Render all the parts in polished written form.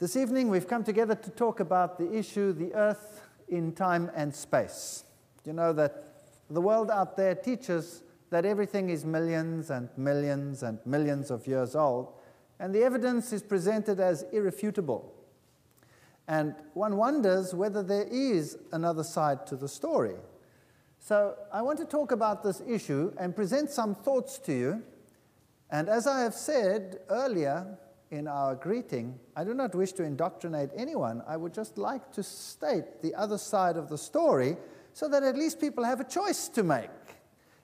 This evening we've come together to talk about the issue, the earth in time and space. You know that the world out there teaches that everything is millions and millions and millions of years old, and the evidence is presented as irrefutable. And one wonders whether there is another side to the story. So I want to talk about this issue and present some thoughts to you. And as I have said earlier in our greeting, I do not wish to indoctrinate anyone. I would just like to state the other side of the story so that at least people have a choice to make.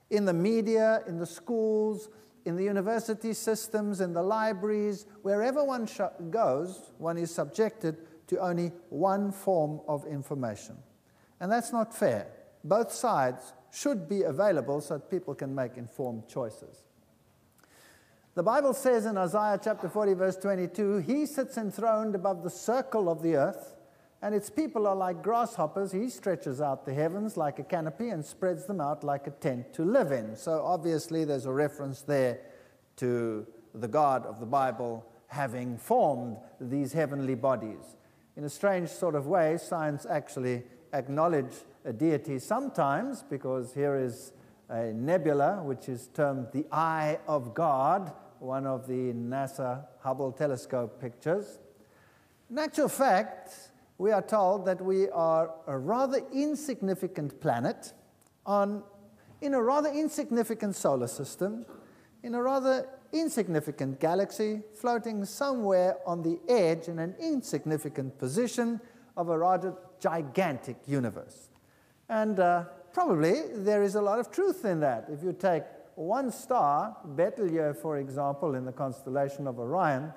In the media, in the schools, in the university systems, in the libraries, wherever one goes, one is subjected to only one form of information. And that's not fair. Both sides should be available so that people can make informed choices. The Bible says in Isaiah chapter 40, verse 22, "He sits enthroned above the circle of the earth, and its people are like grasshoppers. He stretches out the heavens like a canopy and spreads them out like a tent to live in." So obviously there's a reference there to the God of the Bible having formed these heavenly bodies. In a strange sort of way, science actually acknowledges a deity sometimes, because here is a nebula which is termed the Eye of God, one of the NASA Hubble telescope pictures. In actual fact, we are told that we are a rather insignificant planet in a rather insignificant solar system, in a rather insignificant galaxy, floating somewhere on the edge in an insignificant position of a rather gigantic universe. And probably there is a lot of truth in that. If you take one star, Betelgeuse, for example, in the constellation of Orion,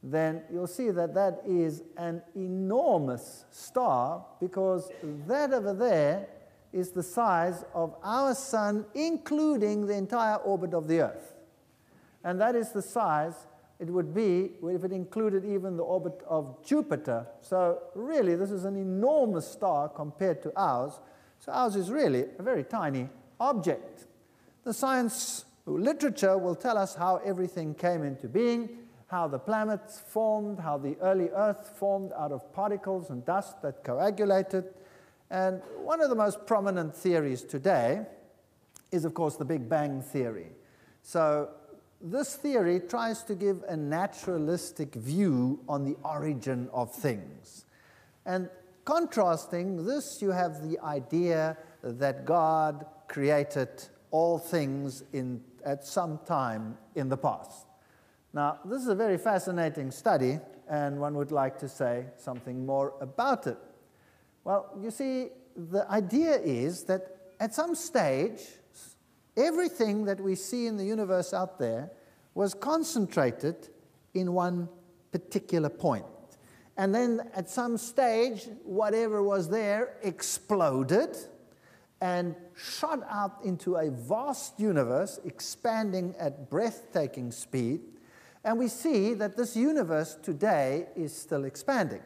then you'll see that that is an enormous star, because that over there is the size of our sun, including the entire orbit of the Earth. And that is the size it would be if it included even the orbit of Jupiter. So really, this is an enormous star compared to ours. So ours is really a very tiny object. The science literature will tell us how everything came into being, how the planets formed, how the early Earth formed out of particles and dust that coagulated. And one of the most prominent theories today is, of course, the Big Bang theory. So this theory tries to give a naturalistic view on the origin of things. And contrasting this, you have the idea that God created all things at some time in the past. Now, this is a very fascinating study, and one would like to say something more about it. Well, you see, the idea is that at some stage, everything that we see in the universe out there was concentrated in one particular point. And then at some stage, whatever was there exploded and shot out into a vast universe, expanding at breathtaking speed. And we see that this universe today is still expanding.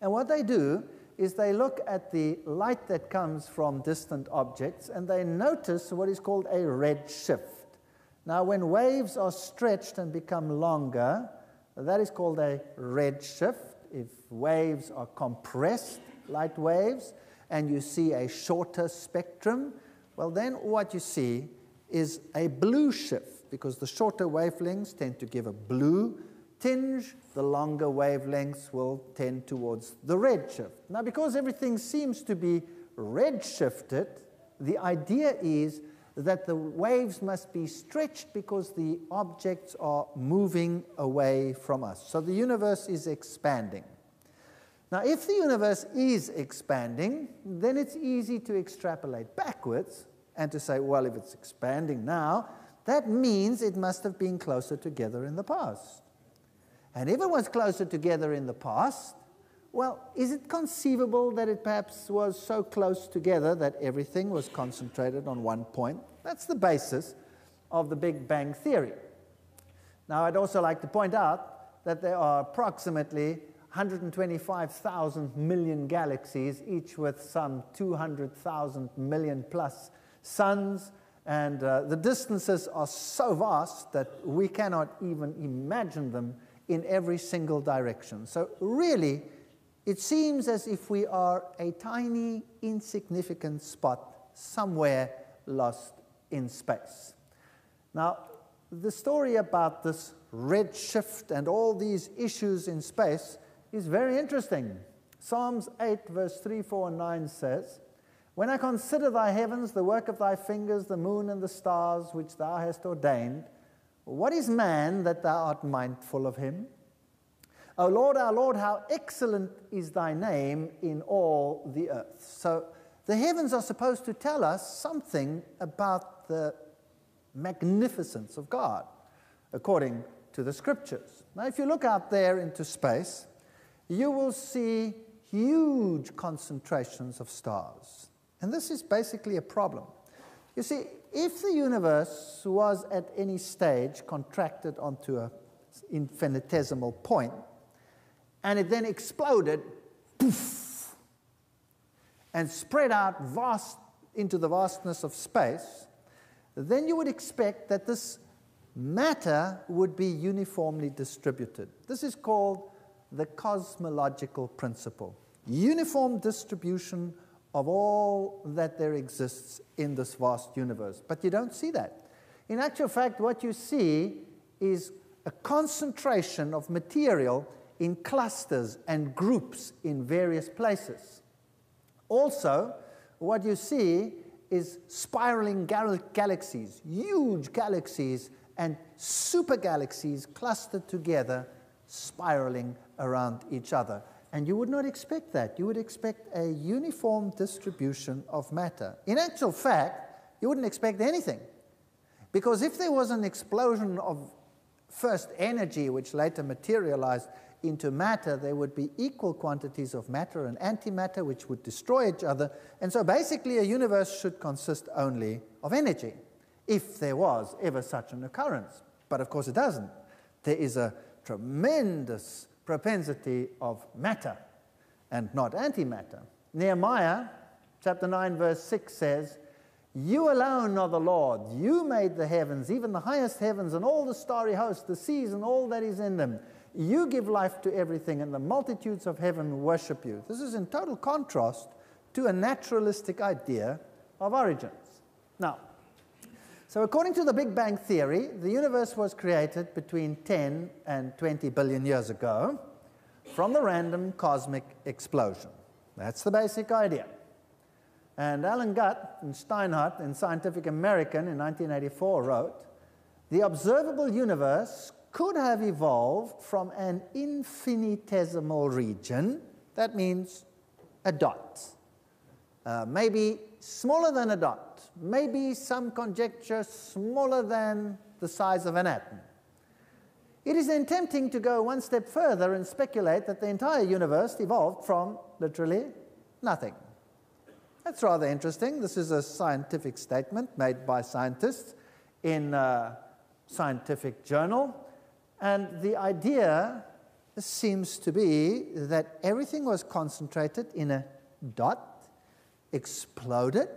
And what they do is they look at the light that comes from distant objects, and they notice what is called a red shift. Now, when waves are stretched and become longer, that is called a red shift. If waves are compressed, light waves, and you see a shorter spectrum, well, then what you see is a blue shift, because the shorter wavelengths tend to give a blue tinge, the longer wavelengths will tend towards the red shift. Now, because everything seems to be red shifted, the idea is that the waves must be stretched because the objects are moving away from us. So the universe is expanding. Now, if the universe is expanding, then it's easy to extrapolate backwards and to say, well, if it's expanding now, that means it must have been closer together in the past. And if it was closer together in the past, well, is it conceivable that it perhaps was so close together that everything was concentrated on one point? That's the basis of the Big Bang theory. Now, I'd also like to point out that there are approximately 125,000 million galaxies, each with some 200,000 million plus suns, and the distances are so vast that we cannot even imagine them in every single direction. So really, it seems as if we are a tiny, insignificant spot somewhere lost in space. Now, the story about this redshift and all these issues in space is very interesting. Psalms 8, verse 3, 4, and 9 says, "When I consider thy heavens, the work of thy fingers, the moon and the stars which thou hast ordained, what is man that thou art mindful of him? O Lord, our Lord, how excellent is thy name in all the earth." So the heavens are supposed to tell us something about the magnificence of God, according to the scriptures. Now, if you look out there into space, you will see huge concentrations of stars. And this is basically a problem. You see, if the universe was at any stage contracted onto an infinitesimal point, and it then exploded, poof, and spread out into the vastness of space, then you would expect that this matter would be uniformly distributed. This is called the cosmological principle. Uniform distribution of all that there exists in this vast universe. But you don't see that. In actual fact, what you see is a concentration of material in clusters and groups in various places. Also, what you see is spiraling galaxies, huge galaxies and super galaxies clustered together, spiraling around each other. And you would not expect that. You would expect a uniform distribution of matter. In actual fact, you wouldn't expect anything. Because if there was an explosion of first energy, which later materialized into matter, there would be equal quantities of matter and antimatter, which would destroy each other. And so basically a universe should consist only of energy, if there was ever such an occurrence. But of course it doesn't. There is a tremendous propensity of matter and not antimatter. Nehemiah chapter 9 verse 6 says, "You alone are the Lord. You made the heavens, even the highest heavens and all the starry host, the seas and all that is in them. You give life to everything, and the multitudes of heaven worship you." This is in total contrast to a naturalistic idea of origins. Now, so according to the Big Bang Theory, the universe was created between 10 and 20 billion years ago from the random cosmic explosion. That's the basic idea. And Alan Guth and Steinhardt in Scientific American in 1984 wrote, "The observable universe could have evolved from an infinitesimal region," that means a dot, maybe smaller than a dot, maybe some conjecture smaller than the size of an atom. It is then tempting to go one step further and speculate that the entire universe evolved from literally nothing. That's rather interesting. This is a scientific statement made by scientists in a scientific journal. And the idea seems to be that everything was concentrated in a dot, exploded,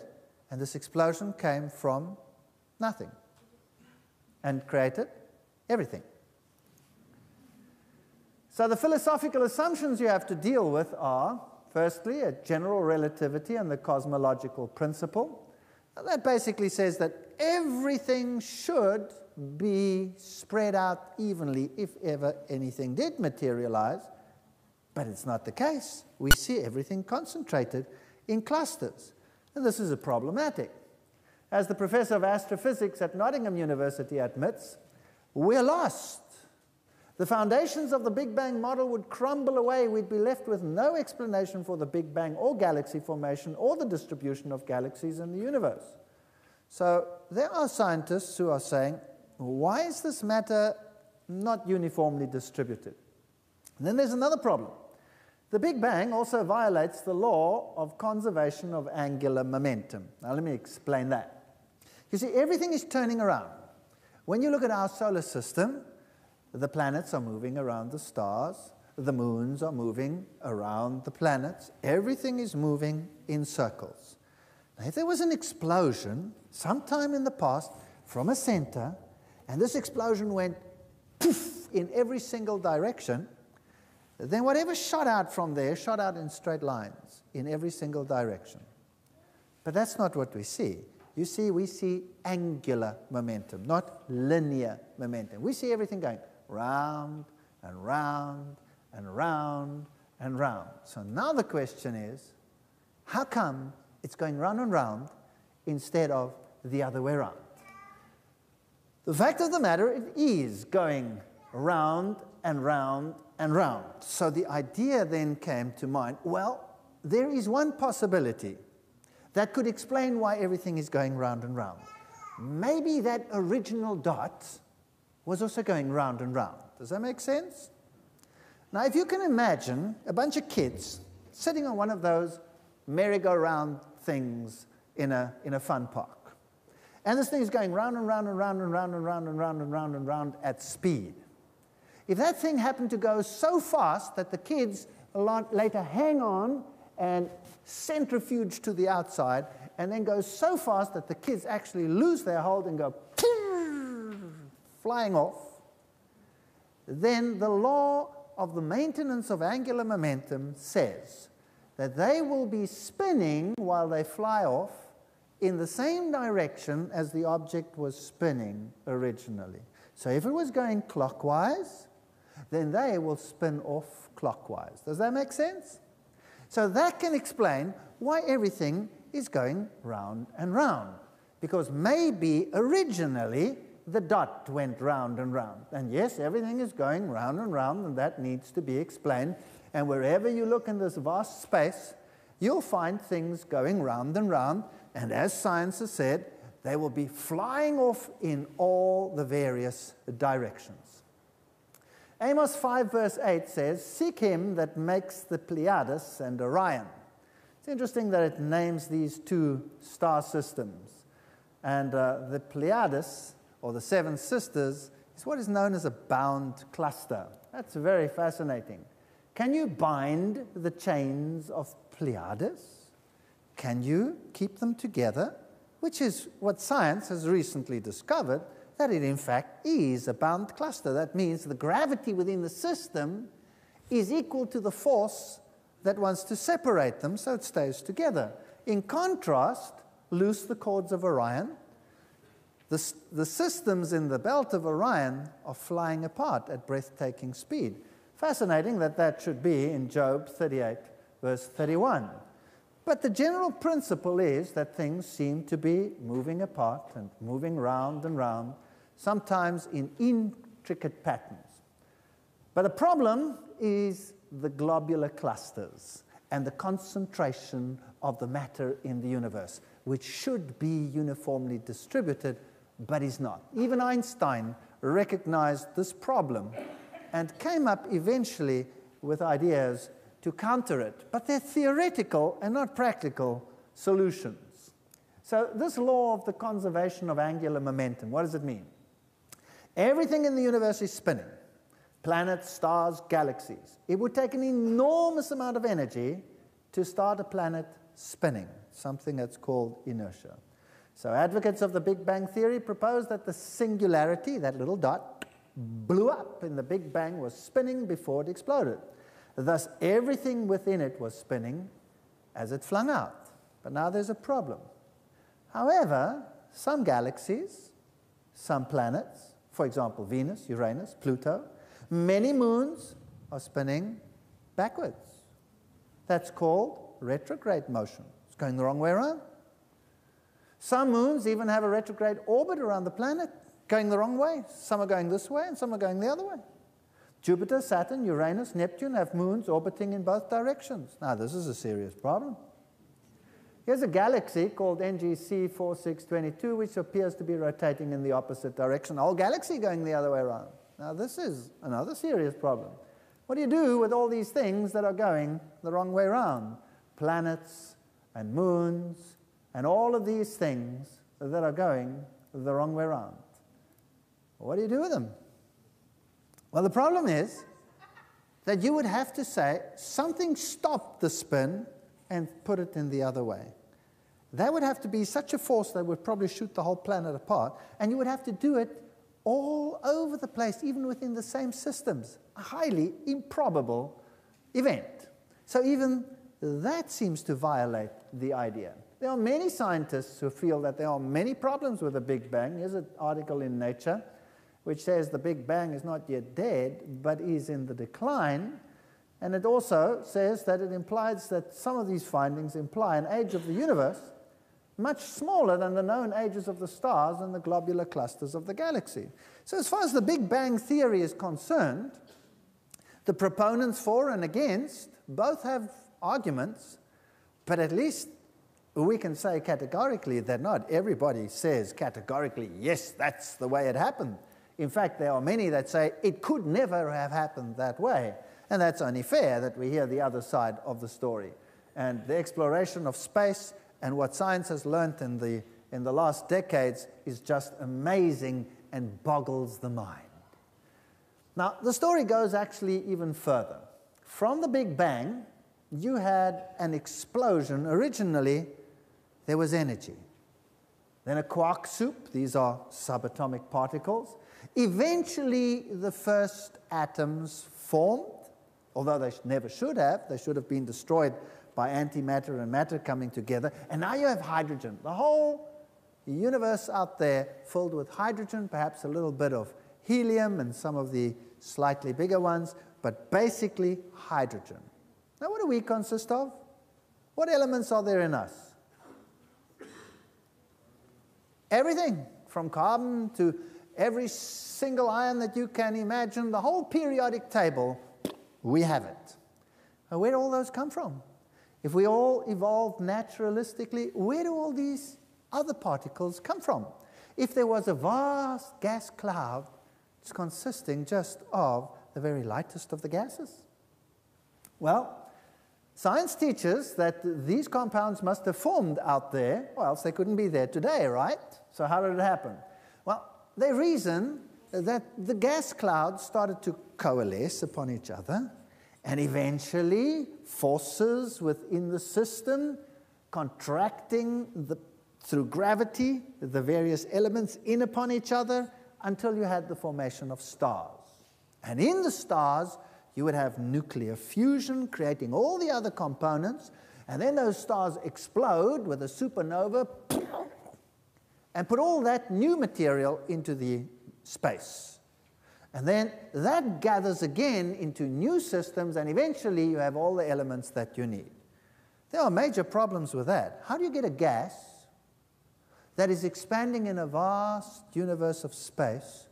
and this explosion came from nothing and created everything. So the philosophical assumptions you have to deal with are, firstly, a general relativity and the cosmological principle. That basically says that everything should be spread out evenly if ever anything did materialize, but it's not the case. We see everything concentrated in clusters, and this is problematic. As the professor of astrophysics at Nottingham University admits, we're lost. The foundations of the Big Bang model would crumble away. We'd be left with no explanation for the Big Bang or galaxy formation or the distribution of galaxies in the universe. So there are scientists who are saying, why is this matter not uniformly distributed? And then there's another problem. The Big Bang also violates the law of conservation of angular momentum. Now let me explain that. You see, everything is turning around. When you look at our solar system, the planets are moving around the stars, the moons are moving around the planets, everything is moving in circles. Now, if there was an explosion sometime in the past from a center, and this explosion went poof move in every single direction, then whatever shot out from there shot out in straight lines in every single direction. But that's not what we see. You see, we see angular momentum, not linear momentum. We see everything going round and round and round and round. So now the question is, how come it's going round and round instead of the other way around? The fact of the matter, it is going round and round and round. So the idea then came to mind, well, there is one possibility that could explain why everything is going round and round. Maybe that original dot was also going round and round. Does that make sense? Now, if you can imagine a bunch of kids sitting on one of those merry-go-round things in a fun park, and this thing is going round and round and round and round and round and round and round and round at speed. If that thing happened to go so fast that the kids a lot later hang on and centrifuge to the outside, and then goes so fast that the kids actually lose their hold and go flying off, then the law of the maintenance of angular momentum says that they will be spinning while they fly off in the same direction as the object was spinning originally. So if it was going clockwise, then they will spin off clockwise. Does that make sense? So that can explain why everything is going round and round. Because maybe originally the dot went round and round. And yes, everything is going round and round, and that needs to be explained. And wherever you look in this vast space, you'll find things going round and round. And as science has said, they will be flying off in all the various directions. Amos 5 verse 8 says, "Seek him that makes the Pleiades and Orion." It's interesting that it names these two star systems. And the Pleiades, or the seven sisters, is what is known as a bound cluster. That's very fascinating. Can you bind the chains of Pleiades? Can you keep them together? Which is what science has recently discovered, that it in fact is a bound cluster. That means the gravity within the system is equal to the force that wants to separate them, so it stays together. In contrast, loose the cords of Orion. The systems in the belt of Orion are flying apart at breathtaking speed. Fascinating that that should be in Job 38, verse 31. But the general principle is that things seem to be moving apart and moving round and round, sometimes in intricate patterns. But the problem is the globular clusters and the concentration of the matter in the universe, which should be uniformly distributed, but is not. Even Einstein recognized this problem and came up eventually with ideas to counter it. But they're theoretical and not practical solutions. So this law of the conservation of angular momentum, what does it mean? Everything in the universe is spinning. Planets, stars, galaxies. It would take an enormous amount of energy to start a planet spinning, something that's called inertia. So advocates of the Big Bang Theory propose that the singularity, that little dot, blew up and the Big Bang was spinning before it exploded. Thus, everything within it was spinning as it flung out. But now there's a problem. However, some galaxies, some planets, for example, Venus, Uranus, Pluto, many moons are spinning backwards. That's called retrograde motion. It's going the wrong way around. Some moons even have a retrograde orbit around the planet, going the wrong way. Some are going this way and some are going the other way. Jupiter, Saturn, Uranus, Neptune have moons orbiting in both directions. Now, this is a serious problem. Here's a galaxy called NGC 4622, which appears to be rotating in the opposite direction. The whole galaxy going the other way around. Now, this is another serious problem. What do you do with all these things that are going the wrong way around? Planets and moons and all of these things that are going the wrong way around. What do you do with them? Well, the problem is that you would have to say something stopped the spin and put it in the other way. That would have to be such a force that would probably shoot the whole planet apart, and you would have to do it all over the place, even within the same systems. A highly improbable event. So even that seems to violate the idea. There are many scientists who feel that there are many problems with the Big Bang. Here's an article in Nature which says the Big Bang is not yet dead, but is in the decline. And it also says that it implies that some of these findings imply an age of the universe much smaller than the known ages of the stars and the globular clusters of the galaxy. So as far as the Big Bang theory is concerned, the proponents for and against both have arguments, but at least we can say categorically that not everybody says categorically, yes, that's the way it happened. In fact, there are many that say it could never have happened that way. And that's only fair that we hear the other side of the story. And the exploration of space and what science has learned in the last decades is just amazing and boggles the mind. Now, the story goes actually even further. From the Big Bang, you had an explosion. Originally, there was energy. Then a quark soup. These are subatomic particles. Eventually, the first atoms formed, although they never should have. They should have been destroyed by antimatter and matter coming together. And now you have hydrogen. The whole universe out there filled with hydrogen, perhaps a little bit of helium and some of the slightly bigger ones, but basically hydrogen. Now, what do we consist of? What elements are there in us? Everything, from carbon to every single ion that you can imagine, the whole periodic table, we have it. Now, where do all those come from? If we all evolved naturalistically, where do all these other particles come from? If there was a vast gas cloud, it's consisting just of the very lightest of the gases. Well, science teaches that these compounds must have formed out there, or else they couldn't be there today, right? So how did it happen? Well, they reason that the gas clouds started to coalesce upon each other, and eventually forces within the system contracting through gravity, the various elements in upon each other, until you had the formation of stars. And in the stars, you would have nuclear fusion, creating all the other components, and then those stars explode with a supernova and put all that new material into the space. And then that gathers again into new systems, and eventually you have all the elements that you need. There are major problems with that. How do you get a gas that is expanding in a vast universe of space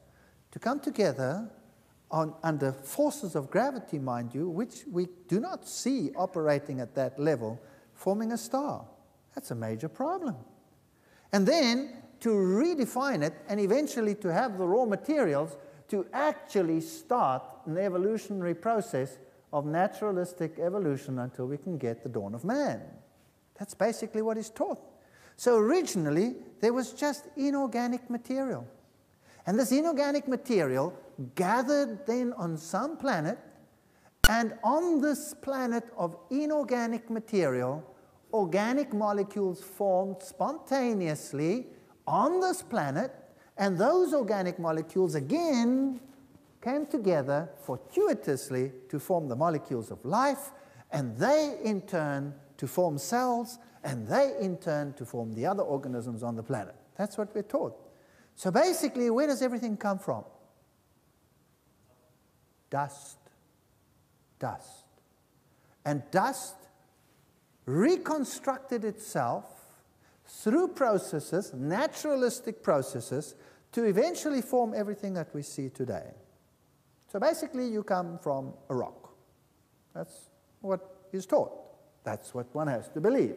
to come together under forces of gravity, mind you, which we do not see operating at that level, forming a star? That's a major problem. And then to redefine it and eventually to have the raw materials to actually start an evolutionary process of naturalistic evolution until we can get the dawn of man. That's basically what is taught. So originally, there was just inorganic material. And this inorganic material gathered then on some planet, and on this planet of inorganic material, organic molecules formed spontaneously on this planet, and those organic molecules again came together fortuitously to form the molecules of life, and they in turn to form cells, and they in turn to form the other organisms on the planet. That's what we're taught. So basically, where does everything come from? Dust. Dust. And dust reconstructed itself through processes, naturalistic processes, to eventually form everything that we see today. So basically, you come from a rock. That's what is taught. That's what one has to believe.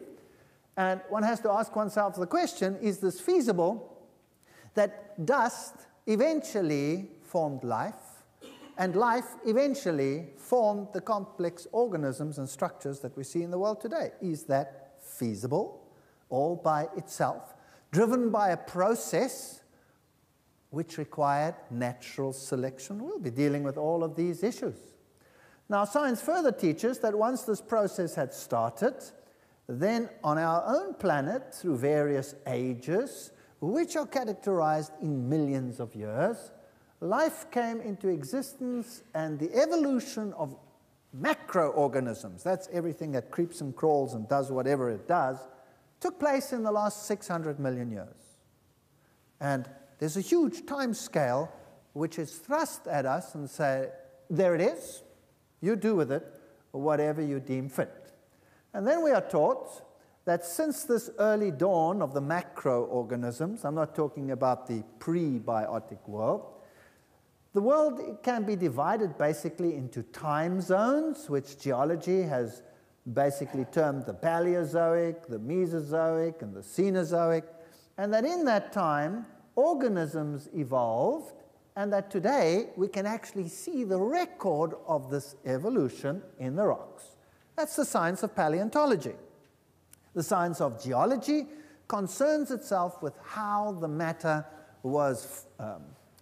And one has to ask oneself the question, is this feasible? That dust eventually formed life, and life eventually formed the complex organisms and structures that we see in the world today. Is that feasible, all by itself, driven by a process which required natural selection? We'll be dealing with all of these issues. Now, science further teaches that once this process had started, then on our own planet, through various ages, which are characterized in millions of years, life came into existence and the evolution of macroorganisms, that's everything that creeps and crawls and does whatever it does, took place in the last 600 million years. And there's a huge time scale which is thrust at us and say, there it is, you do with it whatever you deem fit. And then we are taught that since this early dawn of the macroorganisms, I'm not talking about the prebiotic world, the world can be divided basically into time zones, which geology has basically termed the Paleozoic, the Mesozoic, and the Cenozoic, and that in that time, organisms evolved, and that today we can actually see the record of this evolution in the rocks. That's the science of paleontology. The science of geology concerns itself with how the matter was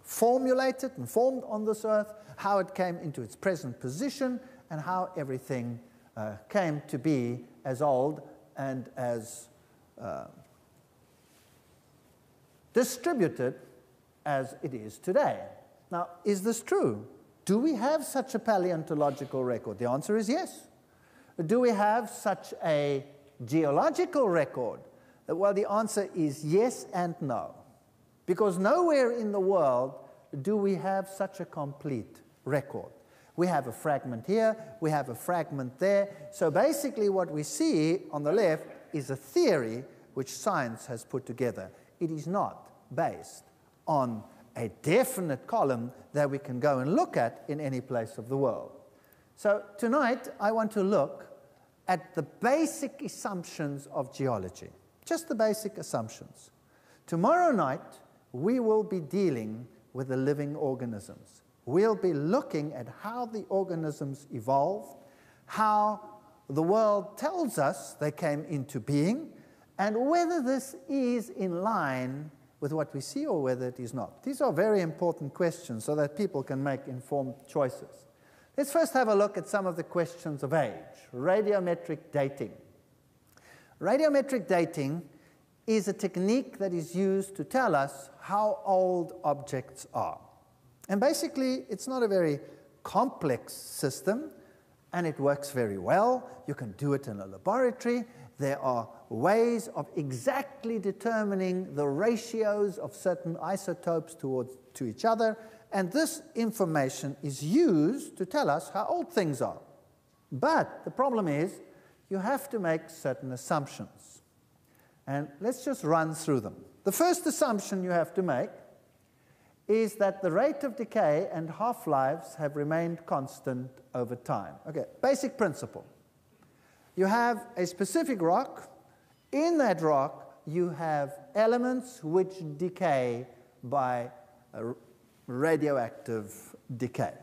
formulated and formed on this earth, how it came into its present position, and how everything came to be as old and as distributed as it is today. Now, is this true? Do we have such a paleontological record? The answer is yes. Do we have such a geological record? Well, the answer is yes and no. Because nowhere in the world do we have such a complete record. We have a fragment here, we have a fragment there. So basically what we see on the left is a theory which science has put together. It is not based on a definite column that we can go and look at in any place of the world. So tonight I want to look at the basic assumptions of geology, just the basic assumptions. Tomorrow night we will be dealing with the living organisms. We'll be looking at how the organisms evolved, how the world tells us they came into being, and whether this is in line with what we see or whether it is not. These are very important questions so that people can make informed choices. Let's first have a look at some of the questions of age. Radiometric dating. Radiometric dating is a technique that is used to tell us how old objects are. And basically, it's not a very complex system, and it works very well. You can do it in a laboratory. There are ways of exactly determining the ratios of certain isotopes to each other, and this information is used to tell us how old things are. But the problem is, you have to make certain assumptions. And let's just run through them. The first assumption you have to make is that the rate of decay and half-lives have remained constant over time. Okay, basic principle. You have a specific rock. In that rock, you have elements which decay by radioactive decay.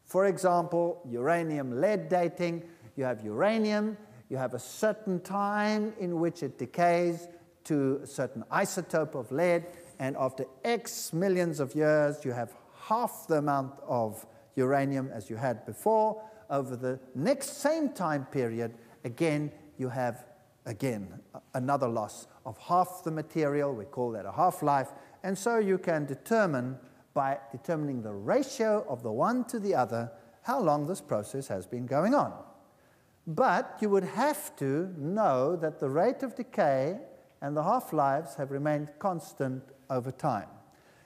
For example, uranium-lead dating, you have uranium, you have a certain time in which it decays to a certain isotope of lead, and after X millions of years, you have half the amount of uranium as you had before. Over the next same time period, again, you have, another loss of half the material. We call that a half-life. And so you can determine, by determining the ratio of the one to the other, how long this process has been going on. But you would have to know that the rate of decay and the half-lives have remained constant over time.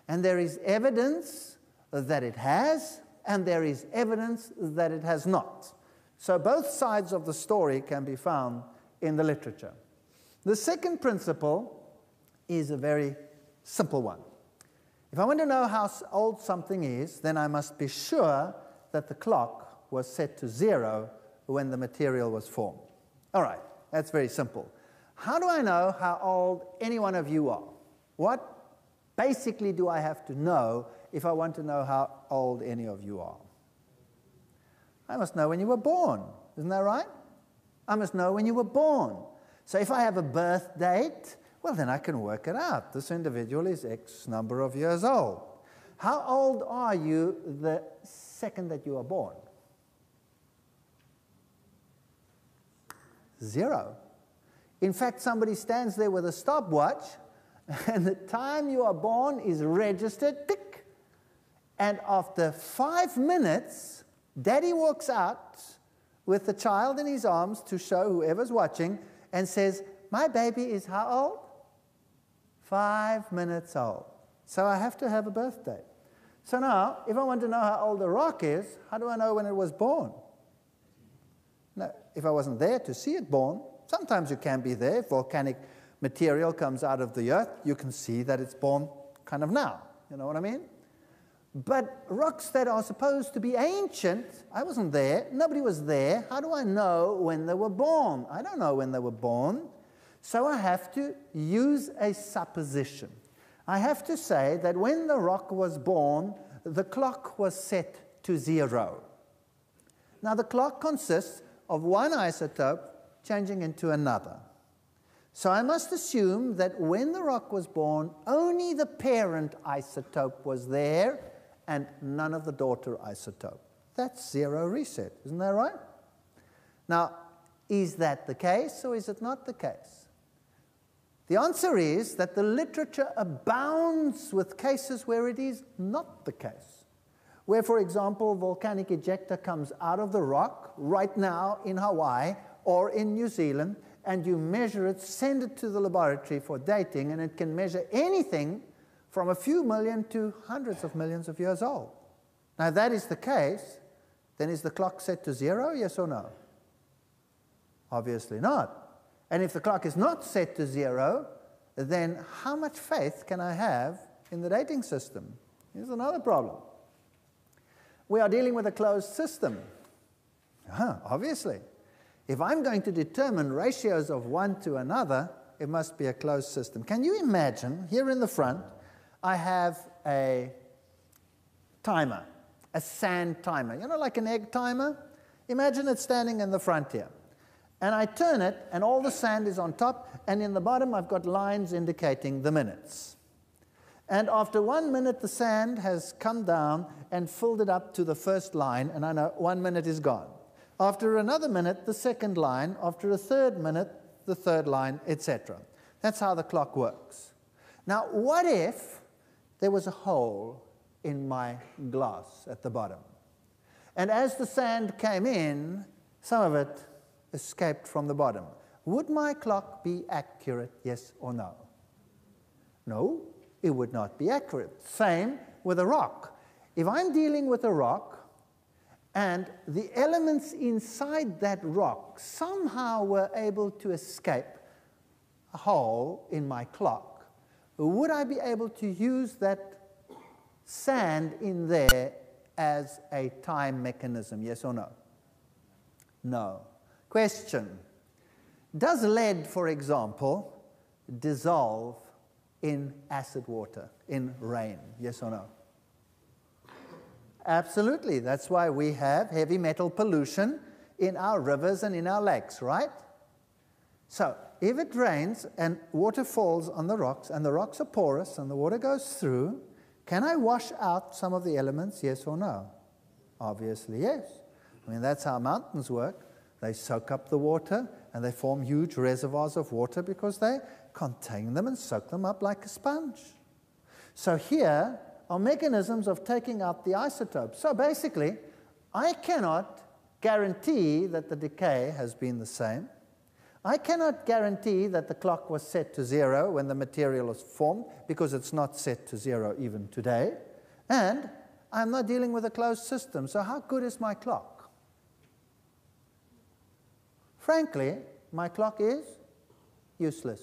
And there is evidence that it has, and there is evidence that it has not. So both sides of the story can be found in the literature. The second principle is a very simple one. If I want to know how old something is, then I must be sure that the clock was set to 0 when the material was formed. All right, that's very simple. How do I know how old any one of you are? What basically do I have to know if I want to know how old any of you are? I must know when you were born. Isn't that right? I must know when you were born. So if I have a birth date, well, then I can work it out. This individual is X number of years old. How old are you the second that you are born? 0. In fact, somebody stands there with a stopwatch, and the time you are born is registered, tick, And after 5 minutes, Daddy walks out with the child in his arms to show whoever's watching and says, my baby is how old? 5 minutes old. So I have to have a birthday. So now, if I want to know how old the rock is, how do I know when it was born? Now, if I wasn't there to see it born, sometimes you can be there. If volcanic material comes out of the earth, you can see that it's born kind of now. You know what I mean? But rocks that are supposed to be ancient, I wasn't there, nobody was there. How do I know when they were born? I don't know when they were born. So I have to use a supposition. I have to say that when the rock was born, the clock was set to 0. Now the clock consists of one isotope changing into another. So I must assume that when the rock was born, only the parent isotope was there and none of the daughter isotope. That's 0 reset, isn't that right? Now, is that the case or is it not the case? The answer is that the literature abounds with cases where it is not the case. Where, for example, volcanic ejecta comes out of the rock right now in Hawaii or in New Zealand, and you measure it, send it to the laboratory for dating, and it can measure anything from a few million to hundreds of millions of years old. Now, if that is the case, then is the clock set to 0, yes or no? Obviously not. And if the clock is not set to 0, then how much faith can I have in the dating system? Here's another problem. We are dealing with a closed system. Obviously. If I'm going to determine ratios of one to another, it must be a closed system. Can you imagine, here in the front, I have a timer, a sand timer. You know, like an egg timer? Imagine it standing in the front here. And I turn it, and all the sand is on top, and in the bottom I've got lines indicating the minutes. And after 1 minute, the sand has come down and filled it up to the first line, and I know 1 minute is gone. After another minute, the second line. After a third minute, the third line, etc. That's how the clock works. Now, what if there was a hole in my glass at the bottom? And as the sand came in, some of it escaped from the bottom. Would my clock be accurate, yes or no? No, it would not be accurate. Same with a rock. If I'm dealing with a rock, and the elements inside that rock somehow were able to escape a hole in my clock, would I be able to use that sand in there as a time mechanism, yes or no? No. Question. Does lead, for example, dissolve in acid water, in rain, yes or no? Absolutely. That's why we have heavy metal pollution in our rivers and in our lakes, right? So, if it rains and water falls on the rocks, and the rocks are porous and the water goes through, can I wash out some of the elements, yes or no? Obviously, yes. I mean, that's how mountains work. They soak up the water and they form huge reservoirs of water because they contain them and soak them up like a sponge. So here are mechanisms of taking out the isotopes. So basically, I cannot guarantee that the decay has been the same. I cannot guarantee that the clock was set to 0 when the material was formed, because it's not set to 0 even today. And I'm not dealing with a closed system. So how good is my clock? Frankly, my clock is useless.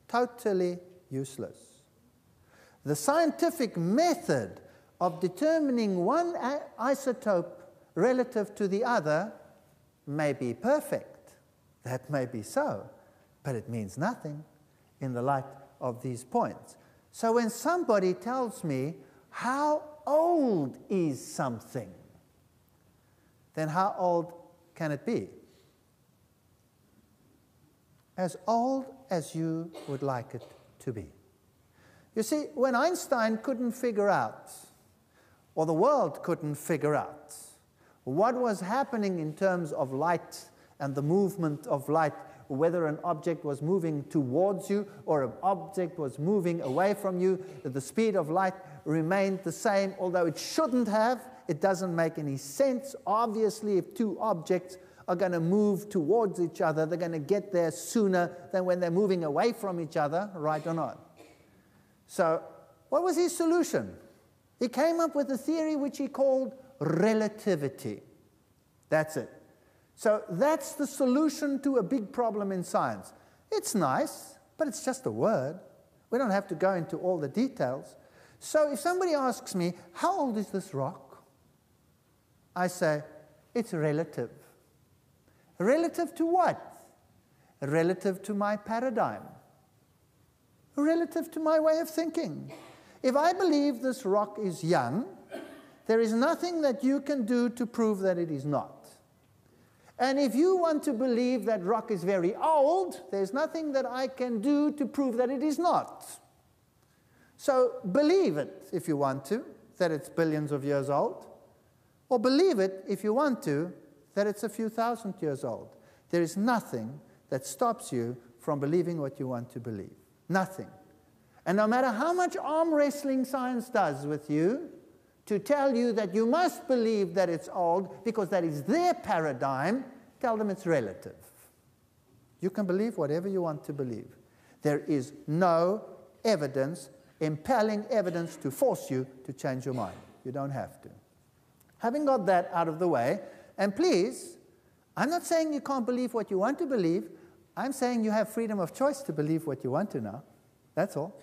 Totally useless. The scientific method of determining one isotope relative to the other may be perfect. That may be so, but it means nothing in the light of these points. So when somebody tells me, how old is something? Then how old can it be? As old as you would like it to be. You see, when Einstein couldn't figure out, or the world couldn't figure out, what was happening in terms of light and the movement of light, whether an object was moving towards you or an object was moving away from you, the speed of light remained the same, although it shouldn't have. It doesn't make any sense. Obviously, if two objects are going to move towards each other, they're going to get there sooner than when they're moving away from each other, right or not? So what was his solution? He came up with a theory which he called relativity. That's it. So that's the solution to a big problem in science. It's nice, but it's just a word. We don't have to go into all the details. So if somebody asks me, how old is this rock? I say, it's relative. Relative to what? Relative to my paradigm. Relative to my way of thinking. If I believe this rock is young, there is nothing that you can do to prove that it is not. And if you want to believe that rock is very old, there's nothing that I can do to prove that it is not. So believe it if you want to, that it's billions of years old, or believe it if you want to, that it's a few thousand years old. There is nothing that stops you from believing what you want to believe. Nothing. And no matter how much arm wrestling science does with you to tell you that you must believe that it's old because that is their paradigm, tell them it's relative. You can believe whatever you want to believe. There is no evidence, impelling evidence to force you to change your mind. You don't have to. Having got that out of the way, and please, I'm not saying you can't believe what you want to believe. I'm saying you have freedom of choice to believe what you want to now. That's all.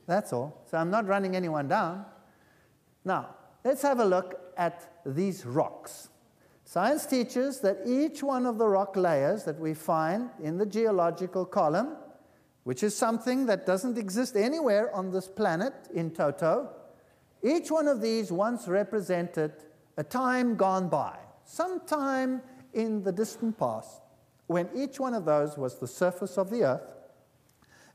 That's all. So I'm not running anyone down. Now, let's have a look at these rocks. Science teaches that each one of the rock layers that we find in the geological column, which is something that doesn't exist anywhere on this planet in toto, each one of these once represented a time gone by, sometime in the distant past, when each one of those was the surface of the earth,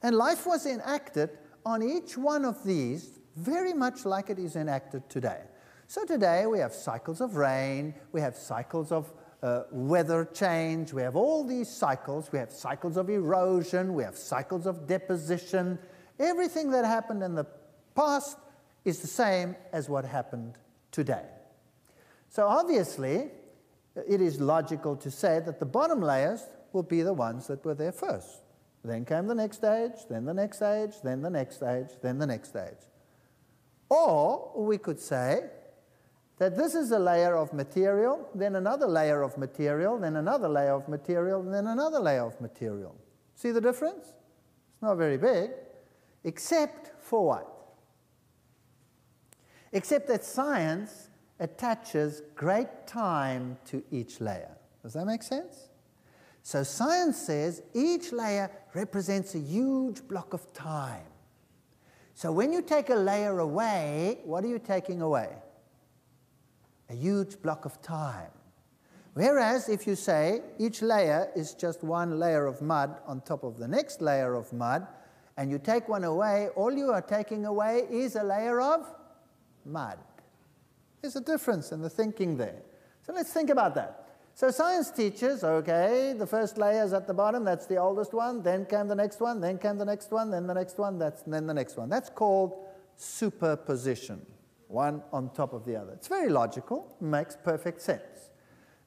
and life was enacted on each one of these very much like it is enacted today. So today we have cycles of rain, we have cycles of weather change, we have all these cycles, we have cycles of erosion, we have cycles of deposition. Everything that happened in the past is the same as what happened today. So obviously, it is logical to say that the bottom layers will be the ones that were there first. Then came the next stage, then the next stage, then the next stage, then the next stage. Or we could say that this is a layer of material, then another layer of material, then another layer of material, and then another layer of material. See the difference? It's not very big, except for what? Except that science attaches great time to each layer. Does that make sense? So science says each layer represents a huge block of time. So when you take a layer away, what are you taking away? A huge block of time. Whereas if you say each layer is just one layer of mud on top of the next layer of mud, and you take one away, all you are taking away is a layer of mud. There's a difference in the thinking there. So let's think about that. So science teaches, okay, the first layer is at the bottom, that's the oldest one, then came the next one, then came the next one, then the next one, then the next one. That's called superposition, one on top of the other. It's very logical, makes perfect sense.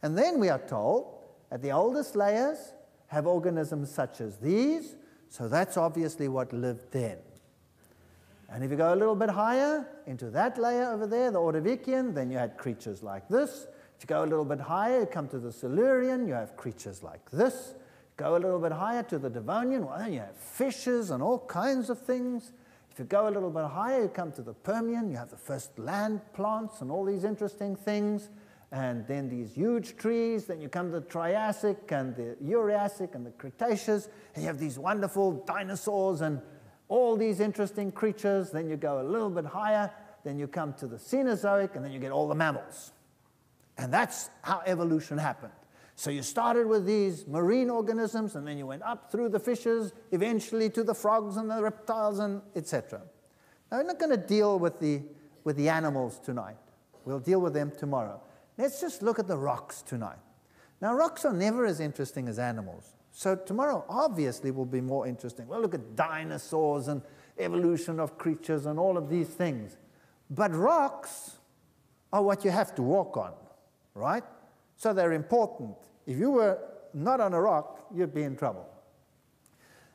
And then we are told that the oldest layers have organisms such as these, so that's obviously what lived then. And if you go a little bit higher into that layer over there, the Ordovician, then you had creatures like this. If you go a little bit higher, you come to the Silurian, you have creatures like this. Go a little bit higher to the Devonian, well, then you have fishes and all kinds of things. If you go a little bit higher, you come to the Permian, you have the first land plants and all these interesting things. And then these huge trees, then you come to the Triassic and the Jurassic and the Cretaceous, and you have these wonderful dinosaurs and all these interesting creatures. Then you go a little bit higher, then you come to the Cenozoic, and then you get all the mammals. And that's how evolution happened. So you started with these marine organisms, and then you went up through the fishes, eventually to the frogs and the reptiles, and etc. Now, we're not going to deal with the animals tonight. We'll deal with them tomorrow. Let's just look at the rocks tonight. Now, rocks are never as interesting as animals. So tomorrow, obviously, will be more interesting. We'll look at dinosaurs and evolution of creatures and all of these things. But rocks are what you have to walk on, right? So they're important. If you were not on a rock, you'd be in trouble.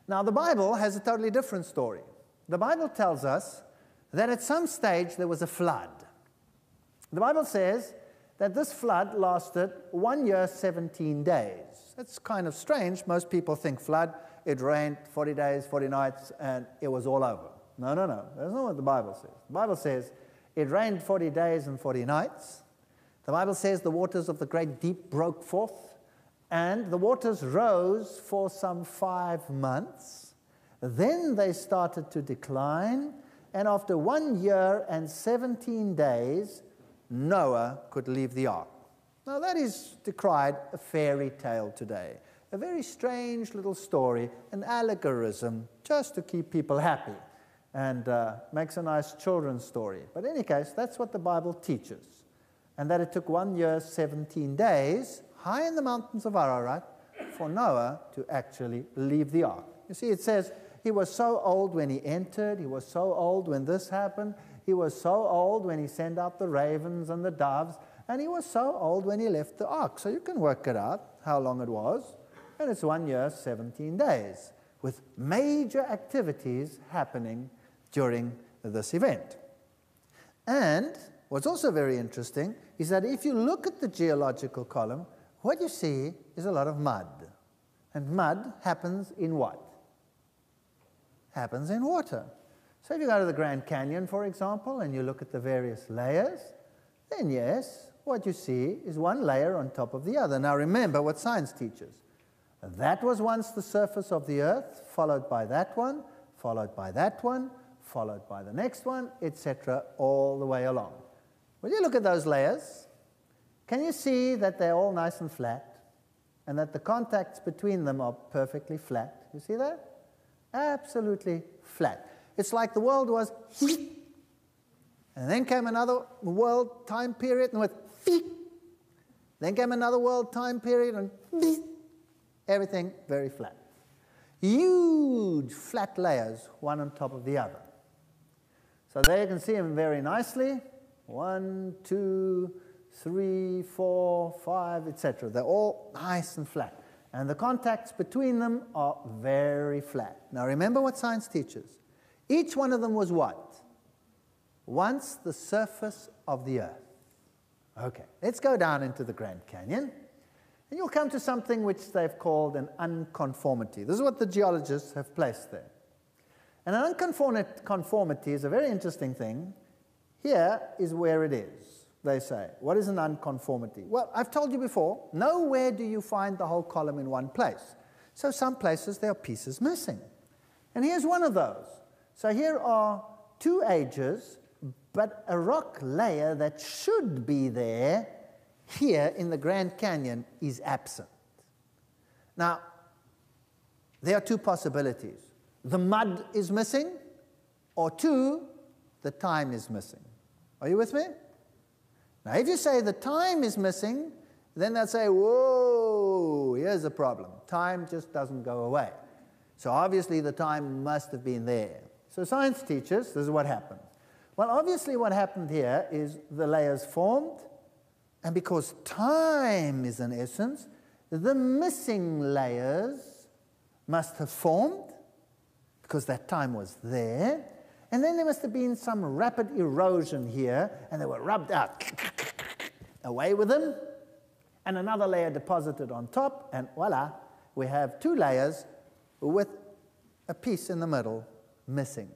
Now, the Bible has a totally different story. The Bible tells us that at some stage there was a flood. The Bible says that this flood lasted 1 year, 17 days. That's kind of strange. Most people think flood, it rained 40 days, 40 nights, and it was all over. No, no, no. That's not what the Bible says. The Bible says it rained 40 days and 40 nights. The Bible says the waters of the great deep broke forth, and the waters rose for some 5 months. Then they started to decline, and after 1 year and 17 days, Noah could leave the ark. Now that is decried a fairy tale today. A very strange little story, an allegorism, just to keep people happy, and makes a nice children's story. But in any case, that's what the Bible teaches. And that it took 1 year, 17 days, high in the mountains of Ararat, for Noah to actually leave the ark. You see, it says he was so old when he entered, he was so old when this happened, he was so old when he sent out the ravens and the doves, and he was so old when he left the ark. So you can work it out, how long it was. And it's 1 year, 17 days, with major activities happening during this event. And what's also very interesting is that if you look at the geological column, what you see is a lot of mud. And mud happens in what? Happens in water. So if you go to the Grand Canyon, for example, and you look at the various layers, then yes, what you see is one layer on top of the other. Now remember what science teaches. That was once the surface of the earth, followed by that one, followed by that one, followed by the next one, etc., all the way along. When you look at those layers, can you see that they're all nice and flat, and that the contacts between them are perfectly flat? You see that? Absolutely flat. It's like the world was, and then came another world time period and went, then came another world time period and everything very flat. Huge flat layers, one on top of the other. So there you can see them very nicely. 1, 2, 3, 4, 5, etc. They're all nice and flat. And the contacts between them are very flat. Now remember what science teaches. Each one of them was what? Once the surface of the earth. Okay, let's go down into the Grand Canyon. And you'll come to something which they've called an unconformity. This is what the geologists have placed there. And an unconformity is a very interesting thing. Here is where it is, they say. What is an unconformity? Well, I've told you before, nowhere do you find the whole column in one place. So some places there are pieces missing. And here's one of those. So here are 2 ages, but a rock layer that should be there here in the Grand Canyon is absent. Now, there are 2 possibilities. The mud is missing, or 2, the time is missing. Are you with me? Now, if you say the time is missing, then they'll say, whoa, here's the problem. Time just doesn't go away. So obviously the time must have been there. So science teaches, this is what happened. Well, obviously what happened here is the layers formed, and because time is an essence, the missing layers must have formed, because that time was there, and then there must have been some rapid erosion here, and they were rubbed out. Away with them, and another layer deposited on top, and voila, we have 2 layers with a piece in the middle missing.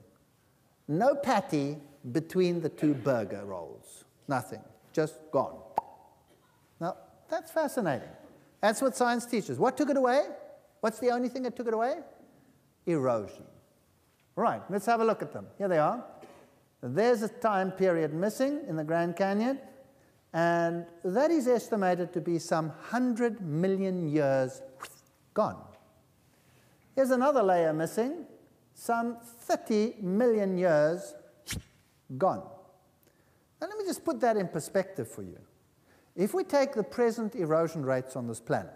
No patty between the 2 burger rolls. Nothing. Just gone. Now, that's fascinating. That's what science teaches. What took it away? What's the only thing that took it away? Erosion. Right, let's have a look at them. Here they are. There's a time period missing in the Grand Canyon, and that is estimated to be some 100 million years gone. Here's another layer missing, some 30 million years gone. Now let me just put that in perspective for you. If we take the present erosion rates on this planet,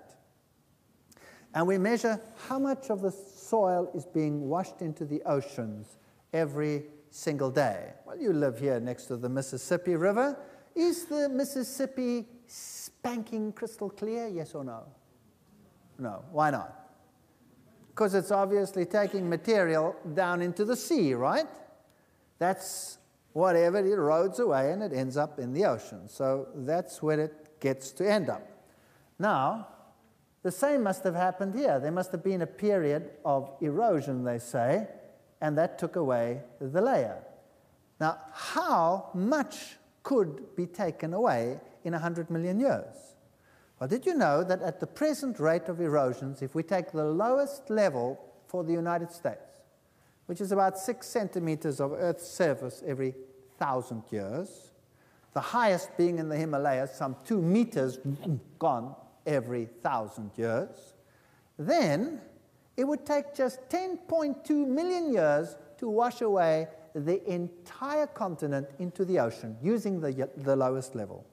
and we measure how much of the soil is being washed into the oceans every single day. Well, you live here next to the Mississippi River. Is the Mississippi spanking crystal clear, yes or no? No. Why not? Because it's obviously taking material down into the sea, right? That's whatever it erodes away and it ends up in the ocean. So that's where it gets to end up. Now, the same must have happened here. There must have been a period of erosion, they say, and that took away the layer. Now, how much could be taken away in 100 million years? Well, did you know that at the present rate of erosions, if we take the lowest level for the United States, which is about 6 centimeters of Earth's surface every 1,000 years, the highest being in the Himalayas, some 2 meters gone every 1,000 years, then it would take just 10.2 million years to wash away the entire continent into the ocean using the lowest level.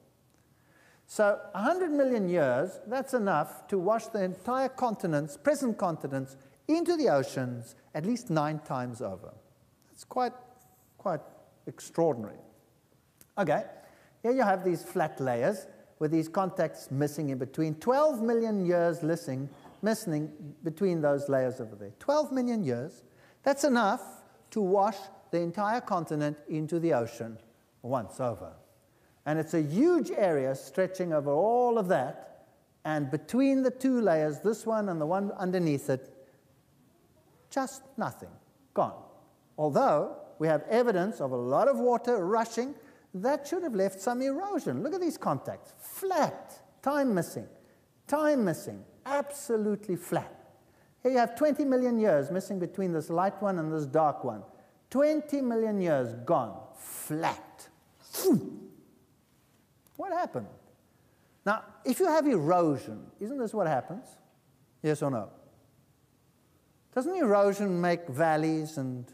So 100 million years, that's enough to wash the entire continents, present continents, into the oceans at least 9 times over. That's quite extraordinary. Okay, here you have these flat layers with these contacts missing in between. 12 million years missing between those layers over there. 12 million years. That's enough to wash the entire continent into the ocean once over. And it's a huge area stretching over all of that. And between the 2 layers, this one and the one underneath it, just nothing. Gone. Although we have evidence of a lot of water rushing, that should have left some erosion. Look at these contacts. Flat. Time missing. Time missing. Absolutely flat. Here you have 20 million years missing between this light one and this dark one. 20 million years gone. Flat. What happened? Now, if you have erosion, isn't this what happens? Yes or no? Doesn't erosion make valleys and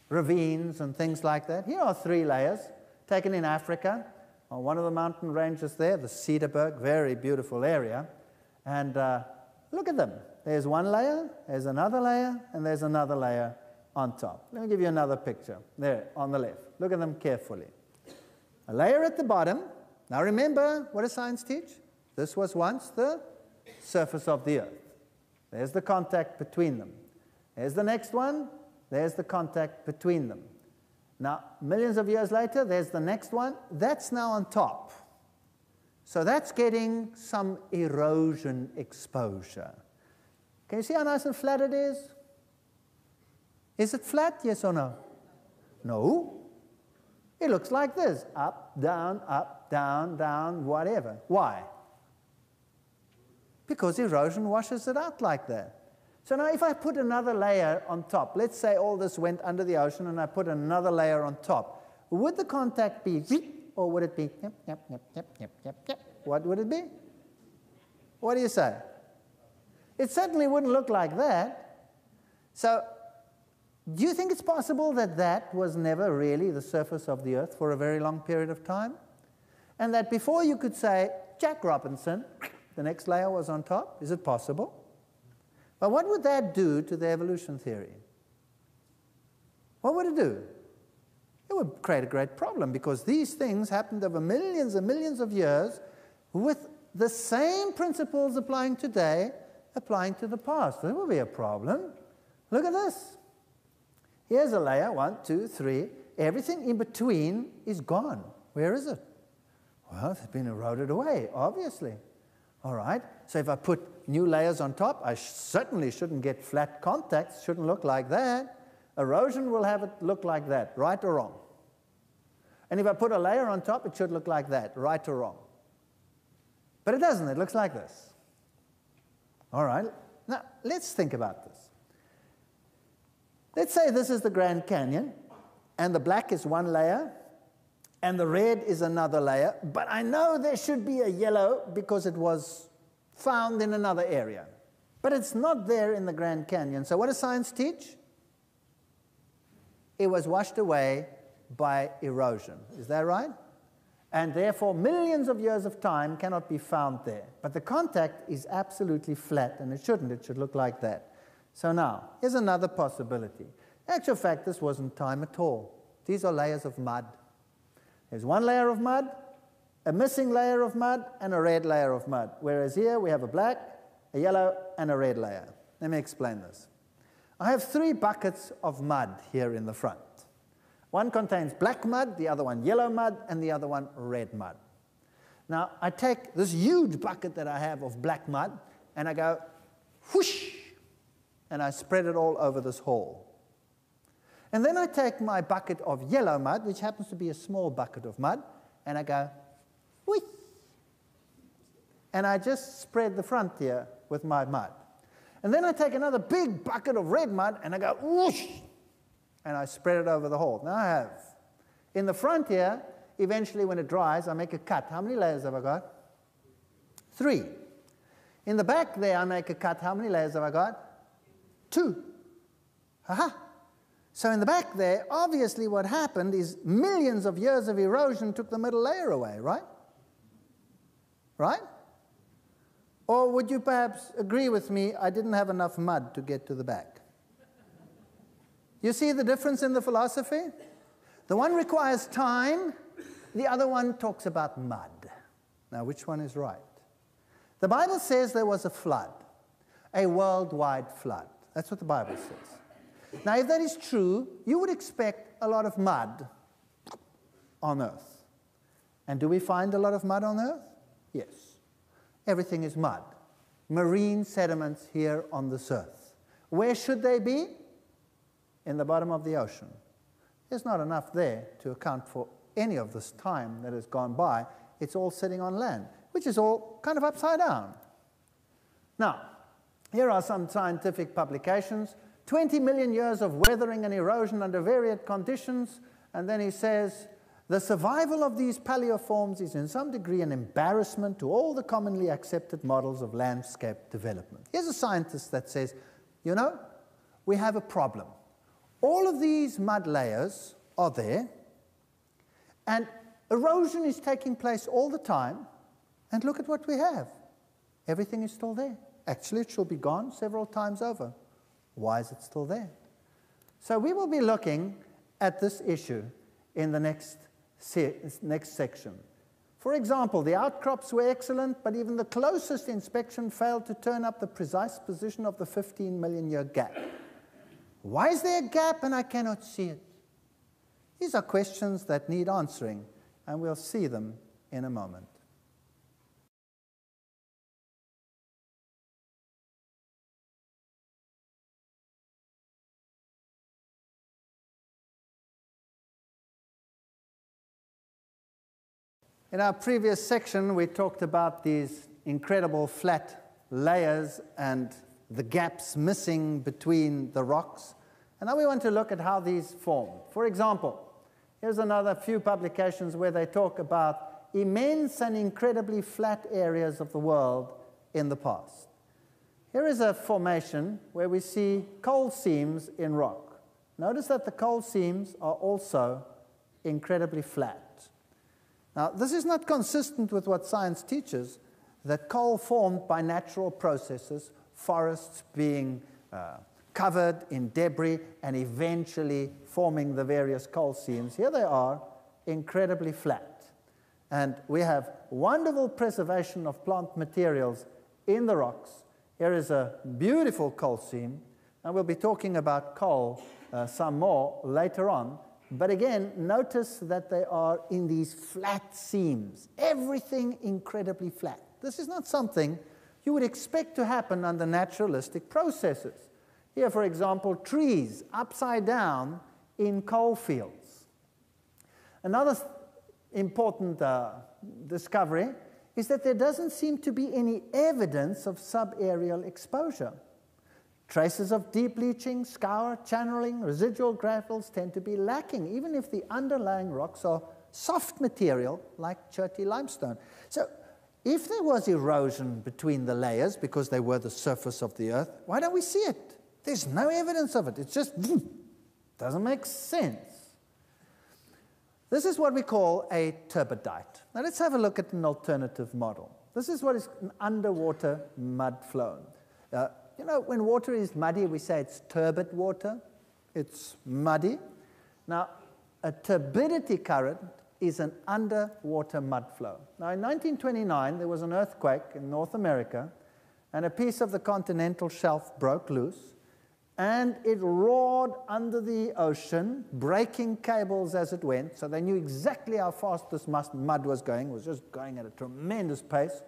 ravines and things like that? Here are 3 layers taken in Africa on one of the mountain ranges there, the Cedarburg, very beautiful area. And look at them. There's one layer, there's another layer, and there's another layer on top. Let me give you another picture there on the left. Look at them carefully. A layer at the bottom. Now remember, what does science teach? This was once the surface of the Earth. There's the contact between them. There's the next one. There's the contact between them. Now, millions of years later, there's the next one. That's now on top. So that's getting some erosion exposure. Can you see how nice and flat it is? Is it flat, yes or no? No. It looks like this. Up, down, down, whatever. Why? Because erosion washes it out like that. So now if I put another layer on top, let's say all this went under the ocean and I put another layer on top, would the contact be or would it be yep, yep, yep, yep, yep, yep, yep? What would it be? What do you say? It certainly wouldn't look like that. So do you think it's possible that that was never really the surface of the Earth for a very long period of time? And that before you could say, Jack Robinson, the next layer was on top? Is it possible? But what would that do to the evolution theory? What would it do? It would create a great problem because these things happened over millions and millions of years with the same principles applying today, applying to the past. There will be a problem. Look at this. Here's a layer, 1, 2, 3. Everything in between is gone. Where is it? Well, it's been eroded away, obviously. All right, so if I put new layers on top, I certainly shouldn't get flat contacts, shouldn't look like that. Erosion will have it look like that, right or wrong? And if I put a layer on top, it should look like that, right or wrong? But it doesn't, it looks like this. All right, now let's think about this. Let's say this is the Grand Canyon, and the black is one layer, and the red is another layer, but I know there should be a yellow because it was found in another area. But it's not there in the Grand Canyon. So what does science teach? It was washed away by erosion. Is that right? And therefore, millions of years of time cannot be found there. But the contact is absolutely flat, and it shouldn't. It should look like that. So now, here's another possibility. Actual fact, this wasn't time at all. These are layers of mud. There's one layer of mud, a missing layer of mud, and a red layer of mud. Whereas here we have a black, a yellow, and a red layer. Let me explain this. I have 3 buckets of mud here in the front. One contains black mud, the other one yellow mud, and the other one red mud. Now, I take this huge bucket that I have of black mud, and I go whoosh, and I spread it all over this hall. And then I take my bucket of yellow mud, which happens to be a small bucket of mud, and I go whoosh, and I just spread the front here with my mud. And then I take another big bucket of red mud, and I go whoosh, and I spread it over the hall. Now I have, in the front here, eventually when it dries, I make a cut. How many layers have I got? 3. In the back there, I make a cut. How many layers have I got? 2. Aha. So in the back there, obviously what happened is millions of years of erosion took the middle layer away, right? Right? Or would you perhaps agree with me, I didn't have enough mud to get to the back? You see the difference in the philosophy? The one requires time, the other one talks about mud. Now, which one is right? The Bible says there was a flood, a worldwide flood. That's what the Bible says. Now, if that is true, you would expect a lot of mud on earth. And do we find a lot of mud on earth? Yes. Everything is mud. Marine sediments here on this earth. Where should they be? In the bottom of the ocean. There's not enough there to account for any of this time that has gone by. It's all sitting on land, which is all kind of upside down. Now, here are some scientific publications. 20 million years of weathering and erosion under varied conditions. And then he says, the survival of these paleoforms is in some degree an embarrassment to all the commonly accepted models of landscape development. Here's a scientist that says, you know, we have a problem. All of these mud layers are there, and erosion is taking place all the time, and look at what we have. Everything is still there. Actually, it should be gone several times over. Why is it still there? So we will be looking at this issue in the next section. For example, the outcrops were excellent, but even the closest inspection failed to turn up the precise position of the 15 million year gap. Why is there a gap and I cannot see it? These are questions that need answering, and we'll see them in a moment. In our previous section, we talked about these incredible flat layers and the gaps missing between the rocks. And now we want to look at how these form. For example, here's another few publications where they talk about immense and incredibly flat areas of the world in the past. Here is a formation where we see coal seams in rock. Notice that the coal seams are also incredibly flat. Now, this is not consistent with what science teaches, that coal formed by natural processes, forests being covered in debris and eventually forming the various coal seams. Here they are, incredibly flat. And we have wonderful preservation of plant materials in the rocks. Here is a beautiful coal seam, and we'll be talking about coal some more later on. But again, notice that they are in these flat seams. Everything incredibly flat. This is not something you would expect to happen under naturalistic processes. Here, for example, trees upside down in coal fields. Another important discovery is that there doesn't seem to be any evidence of subaerial exposure. Traces of deep leaching, scour, channeling, residual gravels tend to be lacking, even if the underlying rocks are soft material like cherty limestone. So if there was erosion between the layers because they were the surface of the earth, why don't we see it? There's no evidence of it. It's just doesn't make sense. This is what we call a turbidite. Now let's have a look at an alternative model. This is what is an underwater mud flow. You know, when water is muddy, we say it's turbid water. It's muddy. Now, a turbidity current is an underwater mud flow. Now, in 1929, there was an earthquake in North America, and a piece of the continental shelf broke loose, and it roared under the ocean, breaking cables as it went, so they knew exactly how fast this mud was going. It was just going at a tremendous pace.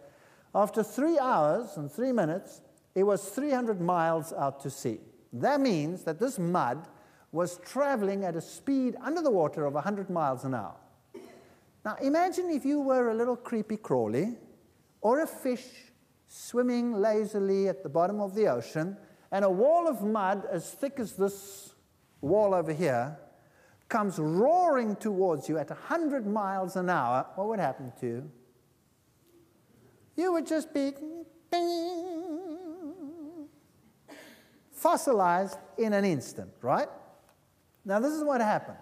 After 3 hours and 3 minutes, it was 300 miles out to sea. That means that this mud was traveling at a speed under the water of 100 miles an hour. Now, imagine if you were a little creepy crawly or a fish swimming lazily at the bottom of the ocean, and a wall of mud as thick as this wall over here comes roaring towards you at 100 miles an hour. What would happen to you? You would just be fossilized in an instant, right? Now, this is what happened.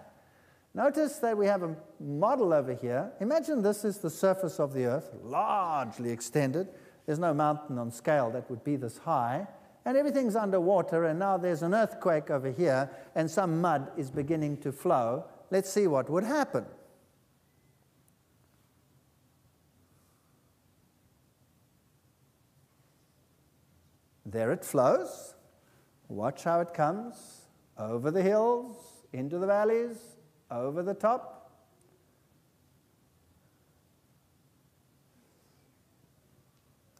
Notice that we have a model over here. Imagine this is the surface of the Earth, largely extended. There's no mountain on scale that would be this high. And everything's underwater, and now there's an earthquake over here, and some mud is beginning to flow. Let's see what would happen. There it flows. Watch how it comes over the hills, into the valleys, over the top.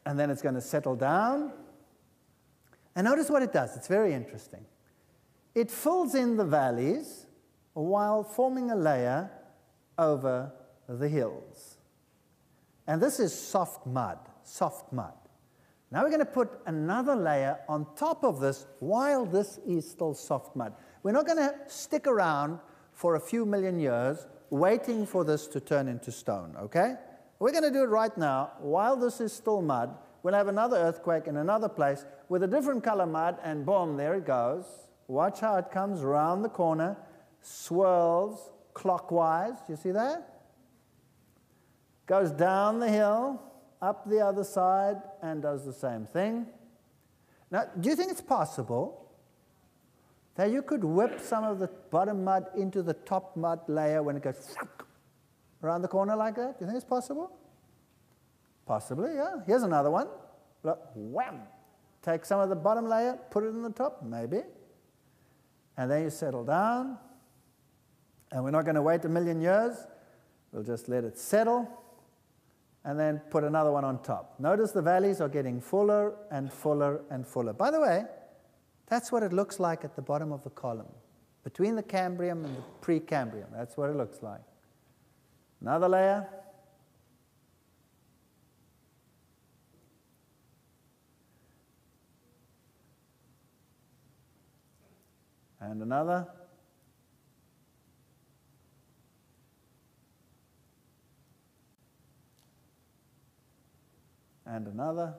And then it's going to settle down. And notice what it does. It's very interesting. It fills in the valleys while forming a layer over the hills. And this is soft mud, soft mud. Now we're going to put another layer on top of this while this is still soft mud. We're not going to stick around for a few million years waiting for this to turn into stone, okay? We're going to do it right now. While this is still mud, we'll have another earthquake in another place with a different color mud, and boom, there it goes. Watch how it comes around the corner, swirls clockwise. Do you see that? Goes down the hill, up the other side, and does the same thing. Now, do you think it's possible that you could whip some of the bottom mud into the top mud layer when it goes around the corner like that? Do you think it's possible? Possibly, yeah. Here's another one. Look, wham! Take some of the bottom layer, put it in the top, maybe. And then you settle down. And we're not going to wait a million years. We'll just let it settle. And then put another one on top. Notice the valleys are getting fuller and fuller and fuller. By the way, that's what it looks like at the bottom of the column. Between the Cambrian and the Precambrian. That's what it looks like. Another layer. And another. And another.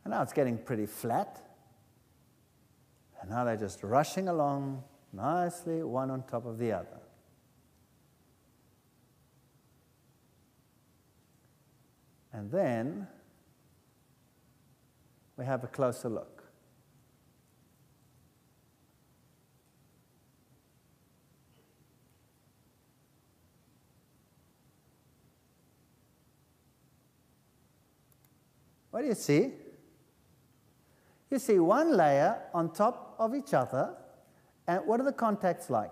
And now it's getting pretty flat. And now they're just rushing along nicely, one on top of the other. And then we have a closer look. What do you see? You see one layer on top of each other, and what are the contacts like?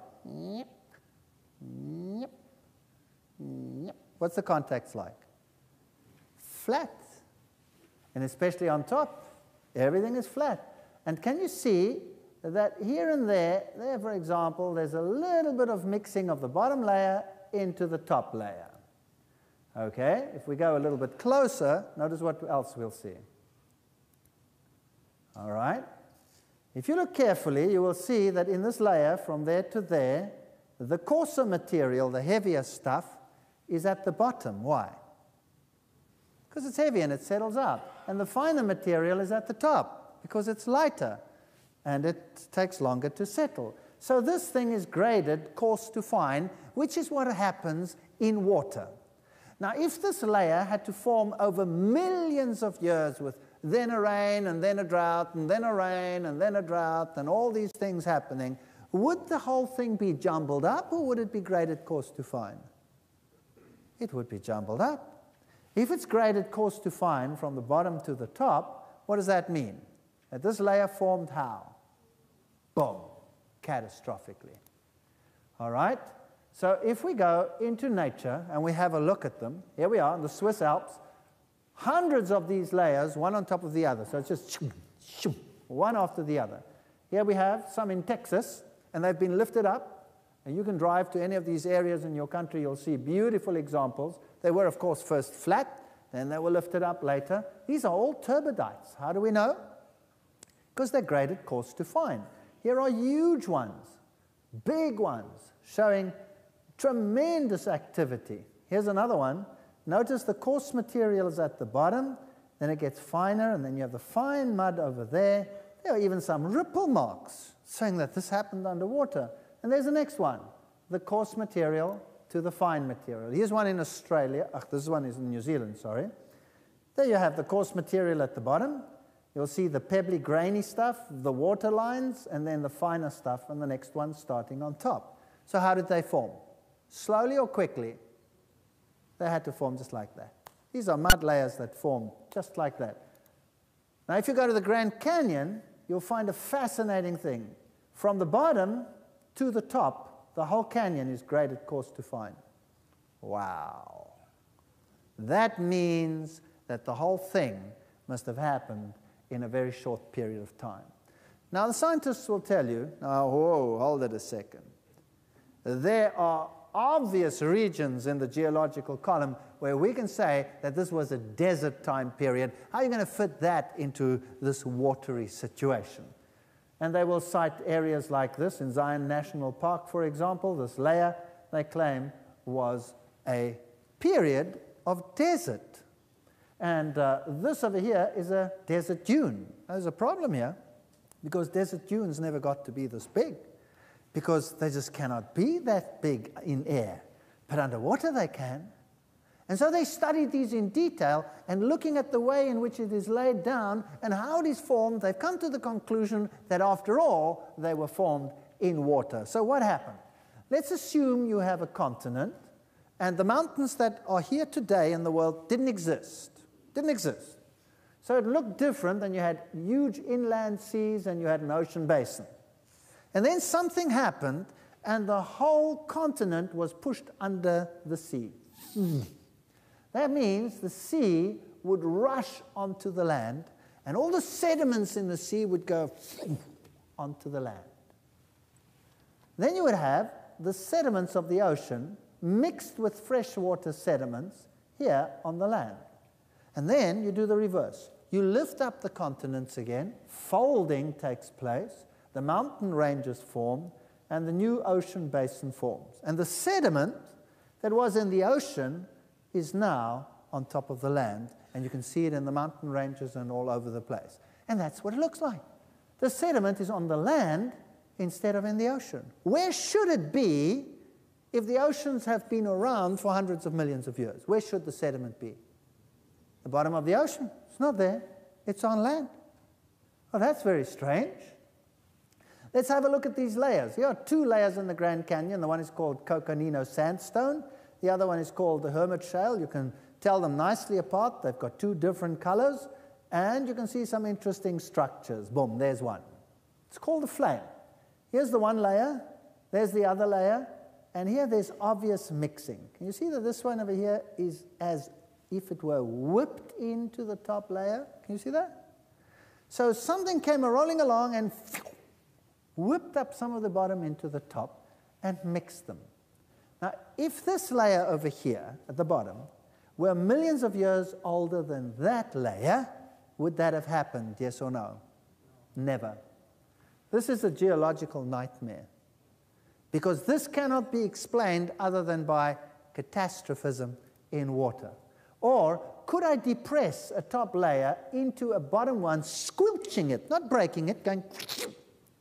What's the contacts like? Flat. And especially on top, everything is flat. And can you see that here and there, for example, there's a little bit of mixing of the bottom layer into the top layer. Okay, if we go a little bit closer, notice what else we'll see. All right. If you look carefully, you will see that in this layer, from there to there, the coarser material, the heavier stuff, is at the bottom. Why? Because it's heavy and it settles out. And the finer material is at the top, because it's lighter and it takes longer to settle. So this thing is graded coarse to fine, which is what happens in water. Now, if this layer had to form over millions of years with then a rain, and then a drought, and then a rain, and then a drought, and all these things happening, would the whole thing be jumbled up, or would it be graded coarse to fine? It would be jumbled up. If it's graded coarse to fine from the bottom to the top, what does that mean? That this layer formed how? Boom, catastrophically. All right? So if we go into nature and we have a look at them, here we are in the Swiss Alps, hundreds of these layers, one on top of the other. So it's just one after the other. Here we have some in Texas, and they've been lifted up. And you can drive to any of these areas in your country, you'll see beautiful examples. They were, of course, first flat, then they were lifted up later. These are all turbidites. How do we know? Because they're graded coarse to fine. Here are huge ones, big ones, showing tremendous activity. Here's another one. Notice the coarse material is at the bottom, then it gets finer, and then you have the fine mud over there. There are even some ripple marks showing that this happened underwater. And there's the next one, the coarse material to the fine material. Here's one in Australia. This one is in New Zealand, sorry. There you have the coarse material at the bottom. You'll see the pebbly, grainy stuff, the water lines, and then the finer stuff, and the next one starting on top. So how did they form? Slowly or quickly? They had to form just like that. These are mud layers that form just like that. Now, if you go to the Grand Canyon, you'll find a fascinating thing. From the bottom to the top, the whole canyon is graded coarse to fine. Wow. That means that the whole thing must have happened in a very short period of time. Now, the scientists will tell you, now, whoa, hold it a second. There are obvious regions in the geological column where we can say that this was a desert time period. How are you going to fit that into this watery situation? And they will cite areas like this in Zion National Park, for example. This layer, they claim, was a period of desert. And this over here is a desert dune. There's a problem here, because desert dunes never got to be this big, because they just cannot be that big in air. But underwater they can. And so they studied these in detail, and looking at the way in which it is laid down and how it is formed, they've come to the conclusion that after all, they were formed in water. So what happened? Let's assume you have a continent, and the mountains that are here today in the world didn't exist. Didn't exist. So it looked different, and you had huge inland seas and you had an ocean basin. And then something happened, and the whole continent was pushed under the sea. That means the sea would rush onto the land, and all the sediments in the sea would go onto the land. Then you would have the sediments of the ocean mixed with freshwater sediments here on the land. And then you do the reverse. You lift up the continents again, folding takes place, the mountain ranges form, and the new ocean basin forms. And the sediment that was in the ocean is now on top of the land, and you can see it in the mountain ranges and all over the place. And that's what it looks like. The sediment is on the land instead of in the ocean. Where should it be if the oceans have been around for hundreds of millions of years? Where should the sediment be? The bottom of the ocean. It's not there. It's on land. Well, that's very strange. Let's have a look at these layers. Here are two layers in the Grand Canyon. The one is called Coconino Sandstone. The other one is called the Hermit Shale. You can tell them nicely apart. They've got two different colors. And you can see some interesting structures. Boom, there's one. It's called a flame. Here's the one layer. There's the other layer. And here there's obvious mixing. Can you see that this one over here is as if it were whipped into the top layer? Can you see that? So something came rolling along and whipped up some of the bottom into the top and mixed them. Now, if this layer over here at the bottom were millions of years older than that layer, would that have happened, yes or no? Never. This is a geological nightmare, because this cannot be explained other than by catastrophism in water. Or could I depress a top layer into a bottom one, squelching it, not breaking it, going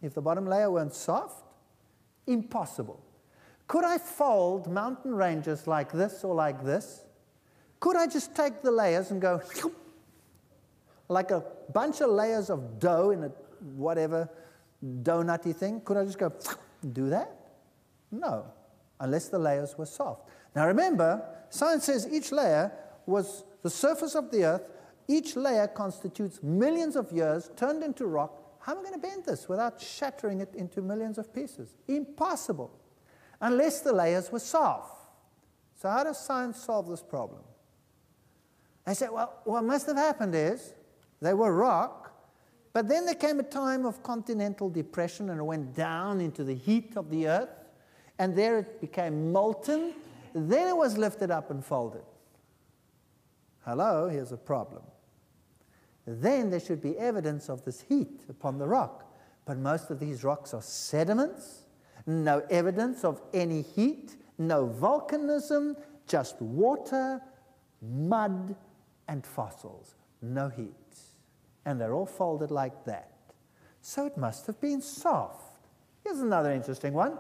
if the bottom layer weren't soft? Impossible. Could I fold mountain ranges like this or like this? Could I just take the layers and go like a bunch of layers of dough in a whatever donutty thing. Could I just go do that? No, unless the layers were soft. Now remember, science says each layer was the surface of the earth. Each layer constitutes millions of years turned into rock. How am I going to bend this without shattering it into millions of pieces? Impossible, unless the layers were soft. So how does science solve this problem? I say, well, what must have happened is they were rock, but then there came a time of continental depression and it went down into the heat of the earth, and there it became molten. Then it was lifted up and folded. Hello, here's a problem. Then there should be evidence of this heat upon the rock. But most of these rocks are sediments, no evidence of any heat, no volcanism, just water, mud, and fossils, no heat. And they're all folded like that. So it must have been soft. Here's another interesting one.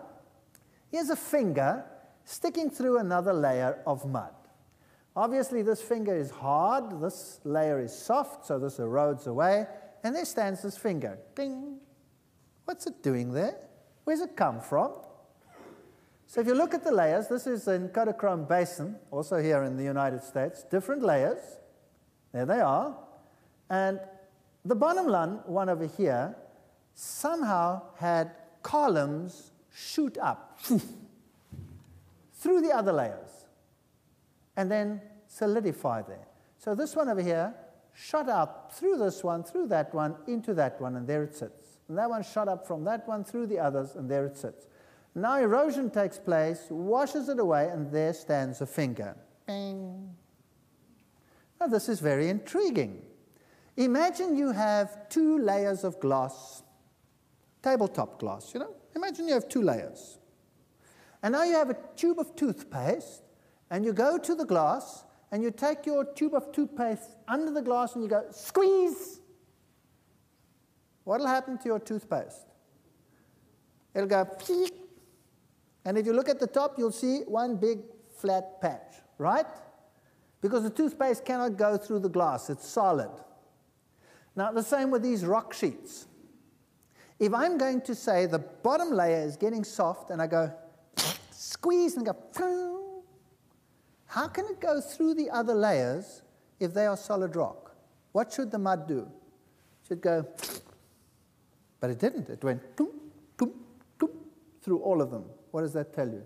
Here's a finger sticking through another layer of mud. Obviously, this finger is hard, this layer is soft, so this erodes away, and there stands this finger. Ding! What's it doing there? Where's it come from? So if you look at the layers, this is in Kodachrome Basin, also here in the United States, different layers. There they are. And the bottom one over here somehow had columns shoot up through the other layers and then solidify there. So this one over here shot up through this one, through that one, into that one, and there it sits. And that one shot up from that one through the others, and there it sits. Now erosion takes place, washes it away, and there stands a finger. Bing. Now this is very intriguing. Imagine you have 2 layers of glass, tabletop glass, you know? Imagine you have 2 layers. And now you have a tube of toothpaste, and you go to the glass, and you take your tube of toothpaste under the glass, and you go, squeeze! What will happen to your toothpaste? It'll go, peek. And if you look at the top, you'll see one big flat patch, right? Because the toothpaste cannot go through the glass. It's solid. Now, the same with these rock sheets. If I'm going to say the bottom layer is getting soft, and I go, squeeze, and go, phoom, how can it go through the other layers if they are solid rock? What should the mud do? It should go, but it didn't. It went toom, toom, toom, through all of them. What does that tell you?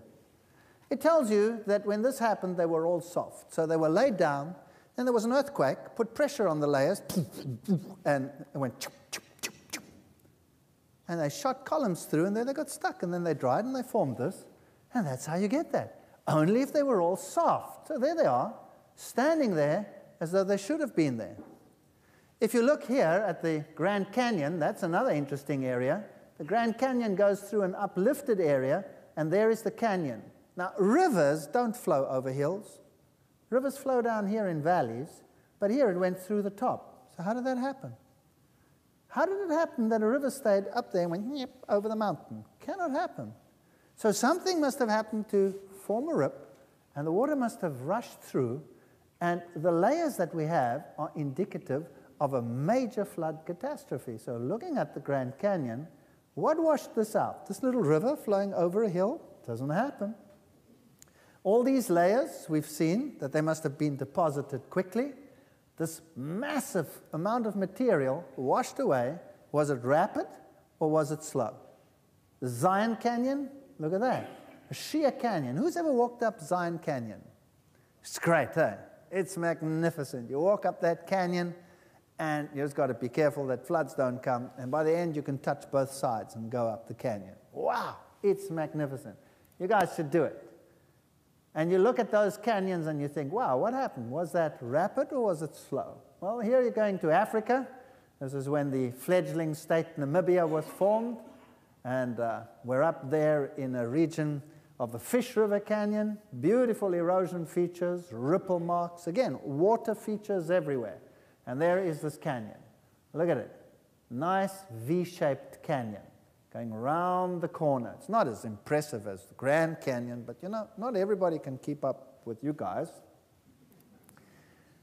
It tells you that when this happened, they were all soft. So they were laid down, then there was an earthquake, put pressure on the layers, and it went choop, choop, choop, choop. And they shot columns through, and then they got stuck, and then they dried, and they formed this. And that's how you get that. Only if they were all soft. So there they are, standing there as though they should have been there. If you look here at the Grand Canyon, that's another interesting area. The Grand Canyon goes through an uplifted area, and there is the canyon. Now, rivers don't flow over hills. Rivers flow down here in valleys, but here it went through the top. So how did that happen? How did it happen that a river stayed up there and went yep, over the mountain? Cannot happen. So something must have happened to form a rip, and the water must have rushed through, and the layers that we have are indicative of a major flood catastrophe. So looking at the Grand Canyon, what washed this out? This little river flowing over a hill? Doesn't happen. All these layers, we've seen that they must have been deposited quickly. This massive amount of material washed away. Was it rapid or was it slow? The Zion Canyon, look at that. A sheer canyon. Who's ever walked up Zion Canyon? It's great, eh? It's magnificent. You walk up that canyon, and you just got to be careful that floods don't come. And by the end, you can touch both sides and go up the canyon. Wow, it's magnificent. You guys should do it. And you look at those canyons and you think, wow, what happened? Was that rapid or was it slow? Well, here you're going to Africa. This is when the fledgling state Namibia was formed. And we're up there in a region of the Fish River Canyon. Beautiful erosion features, ripple marks. Again, water features everywhere. And there is this canyon. Look at it. Nice V-shaped canyon going round the corner. It's not as impressive as the Grand Canyon, but you know, not everybody can keep up with you guys.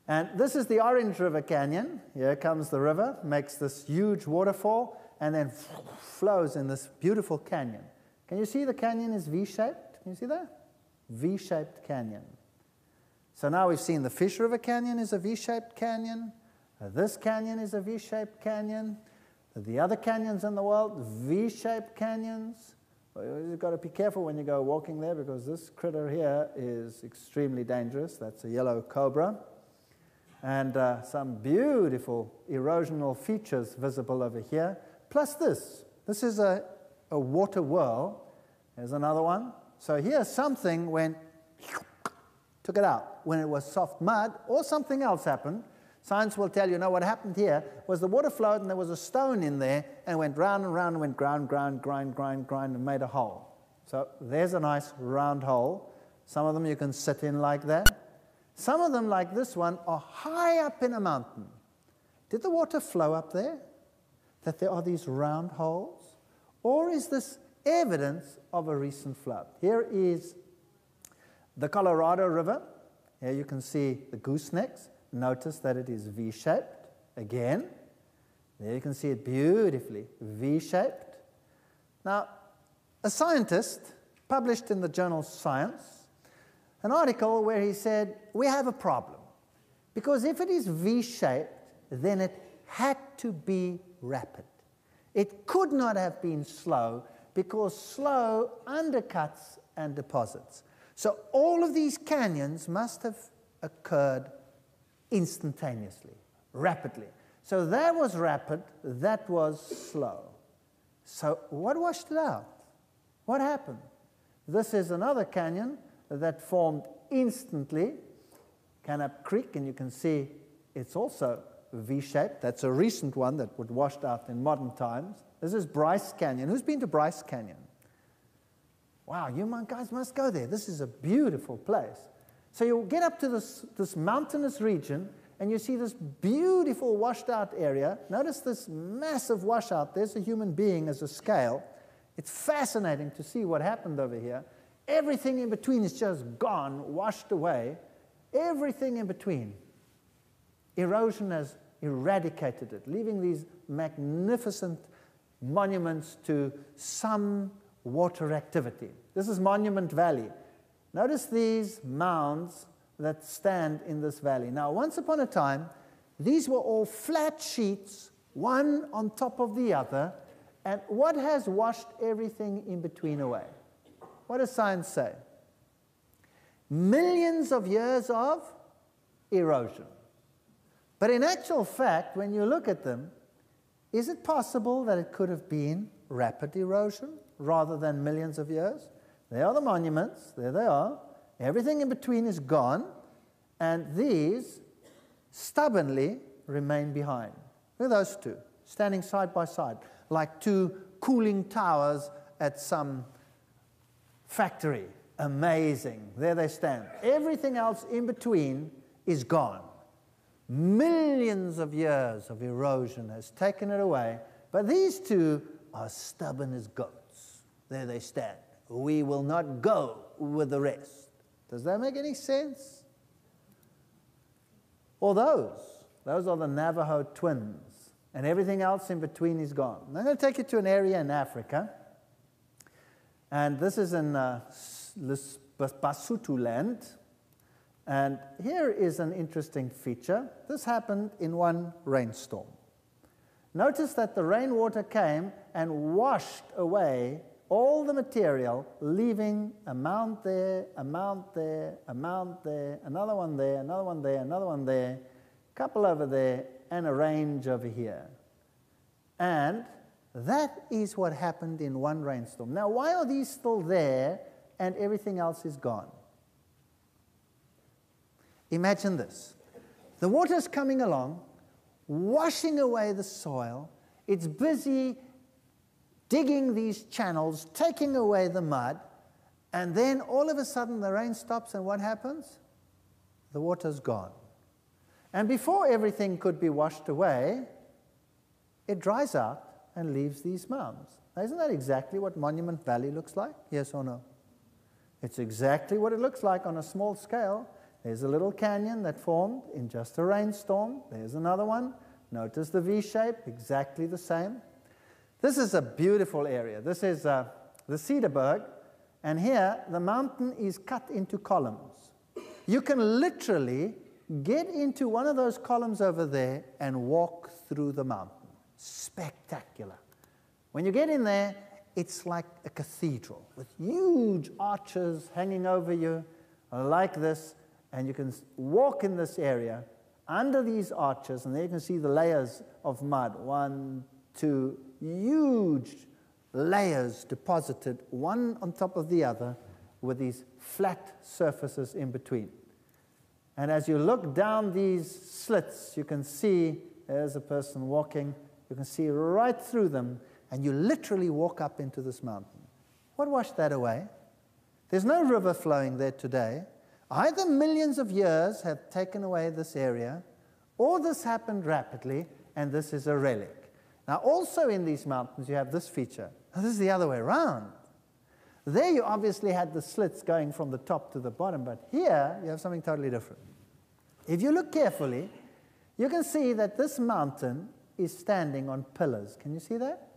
And this is the Orange River Canyon. Here comes the river, makes this huge waterfall, and then flows in this beautiful canyon. Can you see the canyon is V-shaped? Can you see that? V-shaped canyon. So now we've seen the Fish River Canyon is a V-shaped canyon. This canyon is a V-shaped canyon. The other canyons in the world, V-shaped canyons. You've got to be careful when you go walking there because this critter here is extremely dangerous. That's a yellow cobra. And some beautiful erosional features visible over here. Plus this. This is a water whirl. There's another one. So here something went, took it out. When it was soft mud or something else happened, science will tell you, no, what happened here was the water flowed and there was a stone in there and went round and round and went grind and made a hole. So there's a nice round hole. Some of them you can sit in like that. Some of them, like this one, are high up in a mountain. Did the water flow up there? That there are these round holes? Or is this evidence of a recent flood? Here is the Colorado River. Here you can see the goosenecks. Notice that it is V-shaped again. There you can see it beautifully V-shaped. Now, a scientist published in the journal Science an article where he said, we have a problem. Because if it is V-shaped, then it had to be rapid. It could not have been slow because slow undercuts and deposits. So all of these canyons must have occurred instantaneously, rapidly. So that was rapid, that was slow. So what washed it out? What happened? This is another canyon that formed instantly, Canap Creek, and you can see it's also V-shaped. That's a recent one that would washed out in modern times. This is Bryce Canyon. Who's been to Bryce Canyon? Wow, you guys must go there. This is a beautiful place. So you get up to this mountainous region, and you see this beautiful washed-out area. Notice this massive washout. There's a human being as a scale. It's fascinating to see what happened over here. Everything in between is just gone, washed away. Everything in between. Erosion has eradicated it, leaving these magnificent monuments to some water activity. This is Monument Valley. Notice these mounds that stand in this valley. Now, once upon a time, these were all flat sheets, one on top of the other, and what has washed everything in between away? What does science say? Millions of years of erosion. But in actual fact, when you look at them, is it possible that it could have been rapid erosion rather than millions of years? There are the monuments, there they are. Everything in between is gone, and these stubbornly remain behind. Look at those two, standing side by side, like two cooling towers at some factory. Amazing. There they stand. Everything else in between is gone. Millions of years of erosion has taken it away, but these two are stubborn as goats. There they stand. We will not go with the rest. Does that make any sense? Or those are the Navajo twins, and everything else in between is gone. I'm going to take you to an area in Africa, and this is in Basotho land. And here is an interesting feature. This happened in one rainstorm. Notice that the rainwater came and washed away all the material, leaving a mound there, a mound there, a mound there, another one there, another one there, another one there, a couple over there, and a range over here. And that is what happened in one rainstorm. Now, why are these still there and everything else is gone? Imagine this. The water's coming along, washing away the soil. It's busy digging these channels, taking away the mud, and then all of a sudden the rain stops, and what happens? The water's gone. And before everything could be washed away, it dries out and leaves these mounds. Now, isn't that exactly what Monument Valley looks like? Yes or no? It's exactly what it looks like on a small scale. There's a little canyon that formed in just a rainstorm. There's another one. Notice the V shape, exactly the same. This is a beautiful area. This is the Cedarberg, and here the mountain is cut into columns. You can literally get into one of those columns over there and walk through the mountain. Spectacular. When you get in there, it's like a cathedral with huge arches hanging over you like this, and you can walk in this area under these arches, and there you can see the layers of mud. 1, 2, huge layers deposited, one on top of the other, with these flat surfaces in between. And as you look down these slits, you can see, there's a person walking, you can see right through them, and you literally walk up into this mountain. What washed that away? There's no river flowing there today. Either millions of years have taken away this area, or this happened rapidly, and this is a relic. Now, also in these mountains, you have this feature. Now, this is the other way around. There you obviously had the slits going from the top to the bottom, but here you have something totally different. If you look carefully, you can see that this mountain is standing on pillars. Can you see that?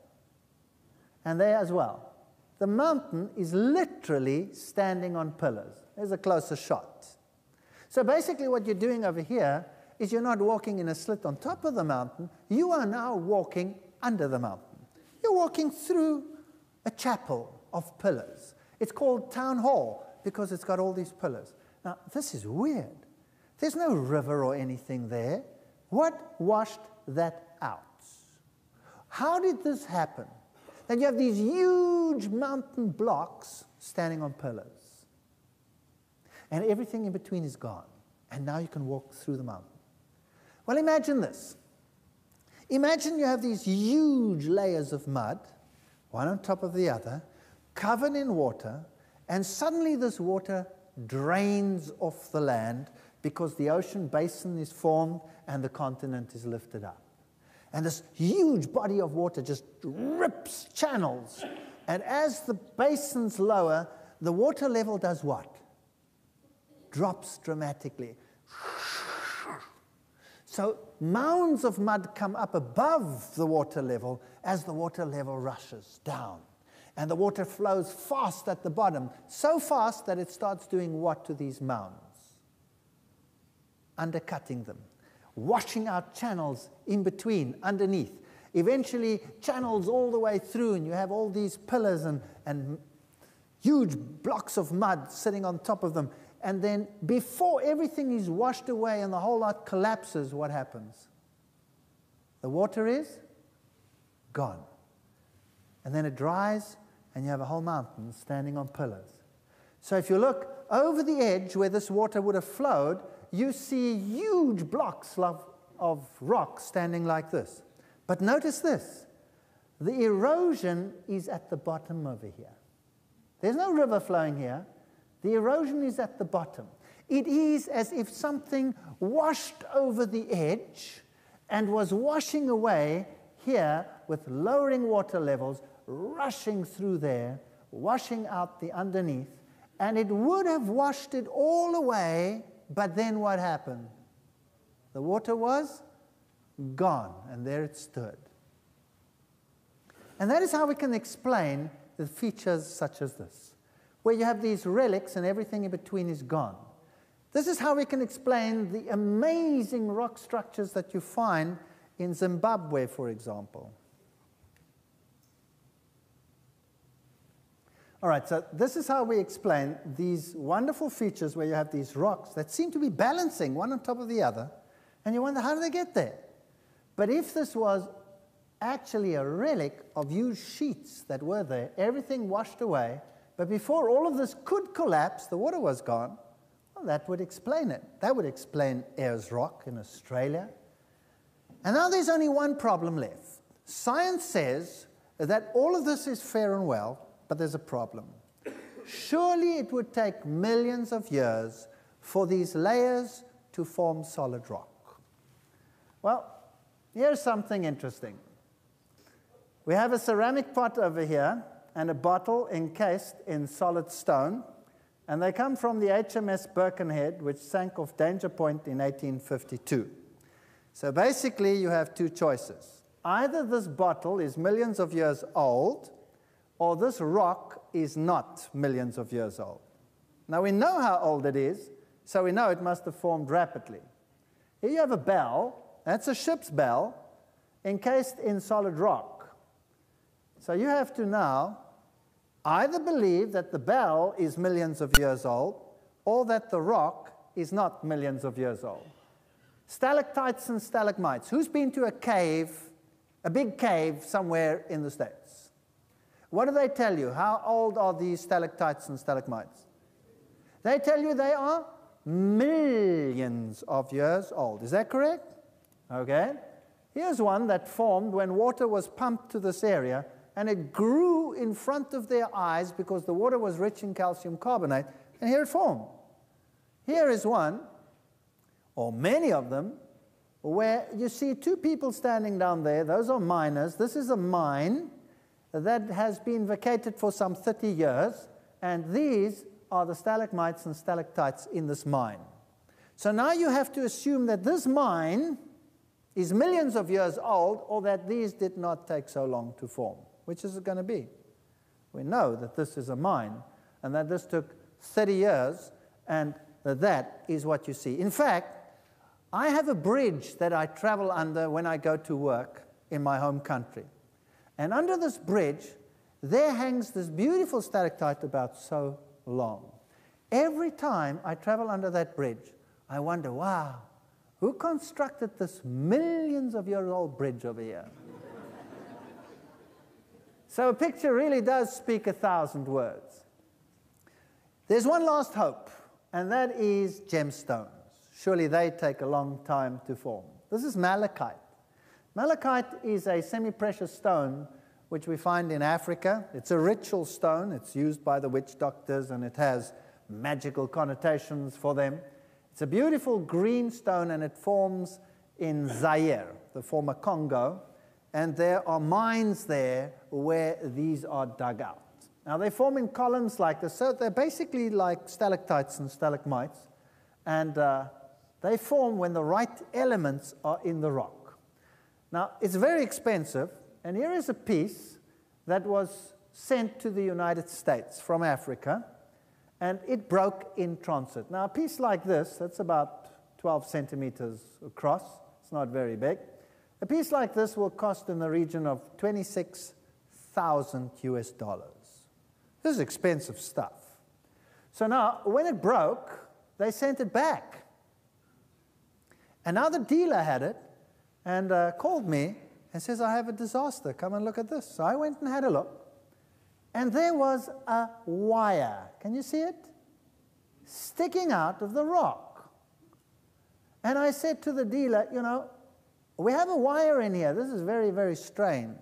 And there as well. The mountain is literally standing on pillars. There's a closer shot. So basically what you're doing over here is you're not walking in a slit on top of the mountain. You are now walking under the mountain. You're walking through a chapel of pillars. It's called Town Hall because it's got all these pillars. Now, this is weird. There's no river or anything there. What washed that out? How did this happen? That you have these huge mountain blocks standing on pillars. And everything in between is gone. And now you can walk through the mountain. Well, imagine this. Imagine you have these huge layers of mud, one on top of the other, covered in water, and suddenly this water drains off the land because the ocean basin is formed and the continent is lifted up. And this huge body of water just rips channels. And as the basins lower, the water level does what? Drops dramatically. So mounds of mud come up above the water level as the water level rushes down. And the water flows fast at the bottom, so fast that it starts doing what to these mounds? Undercutting them, washing out channels in between, underneath. Eventually, channels all the way through, and you have all these pillars and huge blocks of mud sitting on top of them. And then before everything is washed away and the whole lot collapses, what happens? The water is gone. And then it dries, and you have a whole mountain standing on pillars. So if you look over the edge where this water would have flowed, you see huge blocks of rock standing like this. But notice this. The erosion is at the bottom over here. There's no river flowing here. The erosion is at the bottom. It is as if something washed over the edge and was washing away here with lowering water levels, rushing through there, washing out the underneath, and it would have washed it all away, but then what happened? The water was gone, and there it stood. And that is how we can explain the features such as this, where you have these relics and everything in between is gone. This is how we can explain the amazing rock structures that you find in Zimbabwe, for example. All right, so this is how we explain these wonderful features where you have these rocks that seem to be balancing one on top of the other, and you wonder, how do they get there? But if this was actually a relic of huge sheets that were there, everything washed away, but before all of this could collapse, the water was gone, well, that would explain it. That would explain Ayers Rock in Australia. And now there's only one problem left. Science says that all of this is fair and well, but there's a problem. Surely it would take millions of years for these layers to form solid rock. Well, here's something interesting. We have a ceramic pot over here and a bottle encased in solid stone. And they come from the HMS Birkenhead, which sank off Danger Point in 1852. So basically, you have two choices. Either this bottle is millions of years old, or this rock is not millions of years old. Now, we know how old it is, so we know it must have formed rapidly. Here you have a bell. That's a ship's bell, encased in solid rock. So you have to now either believe that the bell is millions of years old, or that the rock is not millions of years old. Stalactites and stalagmites. Who's been to a cave, a big cave somewhere in the States? What do they tell you? How old are these stalactites and stalagmites? They tell you they are millions of years old. Is that correct? Okay. Here's one that formed when water was pumped to this area, and it grew in front of their eyes because the water was rich in calcium carbonate, and here it formed. Here is one, or many of them, where you see two people standing down there. Those are miners. This is a mine that has been vacated for some 30 years, and these are the stalagmites and stalactites in this mine. So now you have to assume that this mine is millions of years old, or that these did not take so long to form. Which is it going to be? We know that this is a mine, and that this took 30 years, and that is what you see. In fact, I have a bridge that I travel under when I go to work in my home country. And under this bridge, there hangs this beautiful stalactite about so long. Every time I travel under that bridge, I wonder, wow, who constructed this millions of year old bridge over here? So a picture really does speak 1,000 words. There's one last hope, and that is gemstones. Surely they take a long time to form. This is malachite. Malachite is a semi-precious stone which we find in Africa. It's a ritual stone. It's used by the witch doctors, and it has magical connotations for them. It's a beautiful green stone, and it forms in Zaire, the former Congo, and there are mines there where these are dug out. Now, they form in columns like this, so they're basically like stalactites and stalagmites, and they form when the right elements are in the rock. Now, it's very expensive, and here is a piece that was sent to the United States from Africa, and it broke in transit. Now, a piece like this, that's about 12 centimeters across. It's not very big. A piece like this will cost in the region of $26,000 US. This is expensive stuff. So now, when it broke, they sent it back. And now the dealer had it and called me and says, I have a disaster. Come and look at this. So I went and had a look. And there was a wire. Can you see it? Sticking out of the rock. And I said to the dealer, you know, we have a wire in here. This is very, very strange.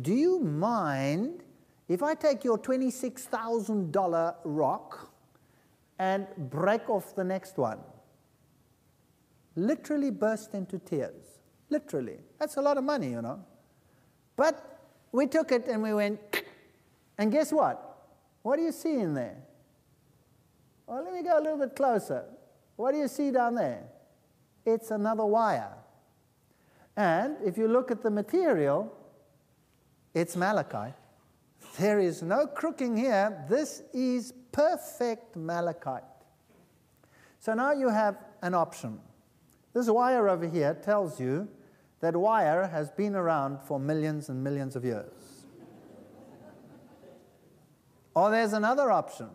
Do you mind if I take your $26,000 rock and break off the next one? Literally burst into tears. Literally. That's a lot of money, you know. But we took it and we went, and guess what? What do you see in there? Well, let me go a little bit closer. What do you see down there? It's another wire. And if you look at the material, it's malachite. There is no crooking here. This is perfect malachite. So now you have an option. This wire over here tells you that wire has been around for millions and millions of years. Or there's another option.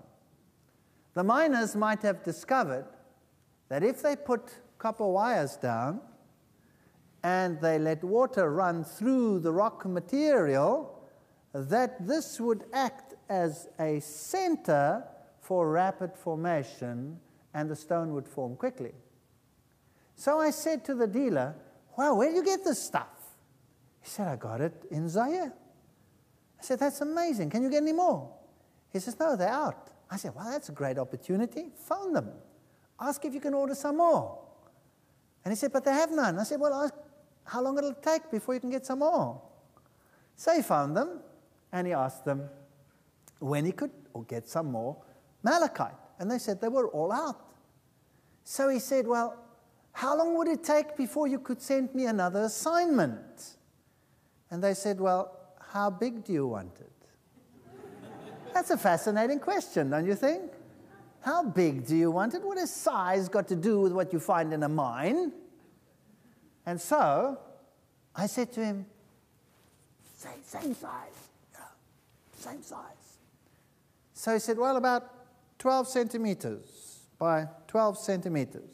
The miners might have discovered that if they put copper wires down and they let water run through the rock material, that this would act as a center for rapid formation, and the stone would form quickly. So I said to the dealer, wow, where do you get this stuff? He said, I got it in Zaire. I said, that's amazing. Can you get any more? He says, no, they're out. I said, well, that's a great opportunity. Phone them. Ask if you can order some more. And he said, but they have none. I said, well, ask how long it'll take before you can get some more. So he found them, and he asked them when he could get some more malachite. And they said they were all out. So he said, well, how long would it take before you could send me another assignment? And they said, well, how big do you want it? That's a fascinating question, don't you think? How big do you want it? What has size got to do with what you find in a mine? And so I said to him, same size. Yeah, same size. So he said, well, about 12 centimeters by 12 centimeters.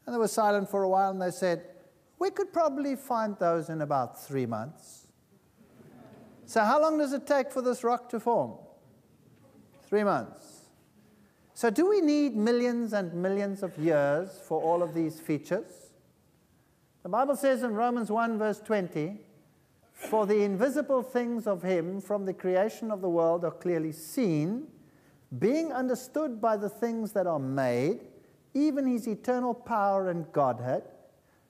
And they were silent for a while, and they said, we could probably find those in about 3 months. So how long does it take for this rock to form? 3 months. So do we need millions and millions of years for all of these features? The Bible says in Romans 1 verse 20, for the invisible things of him from the creation of the world are clearly seen, being understood by the things that are made, even his eternal power and Godhead,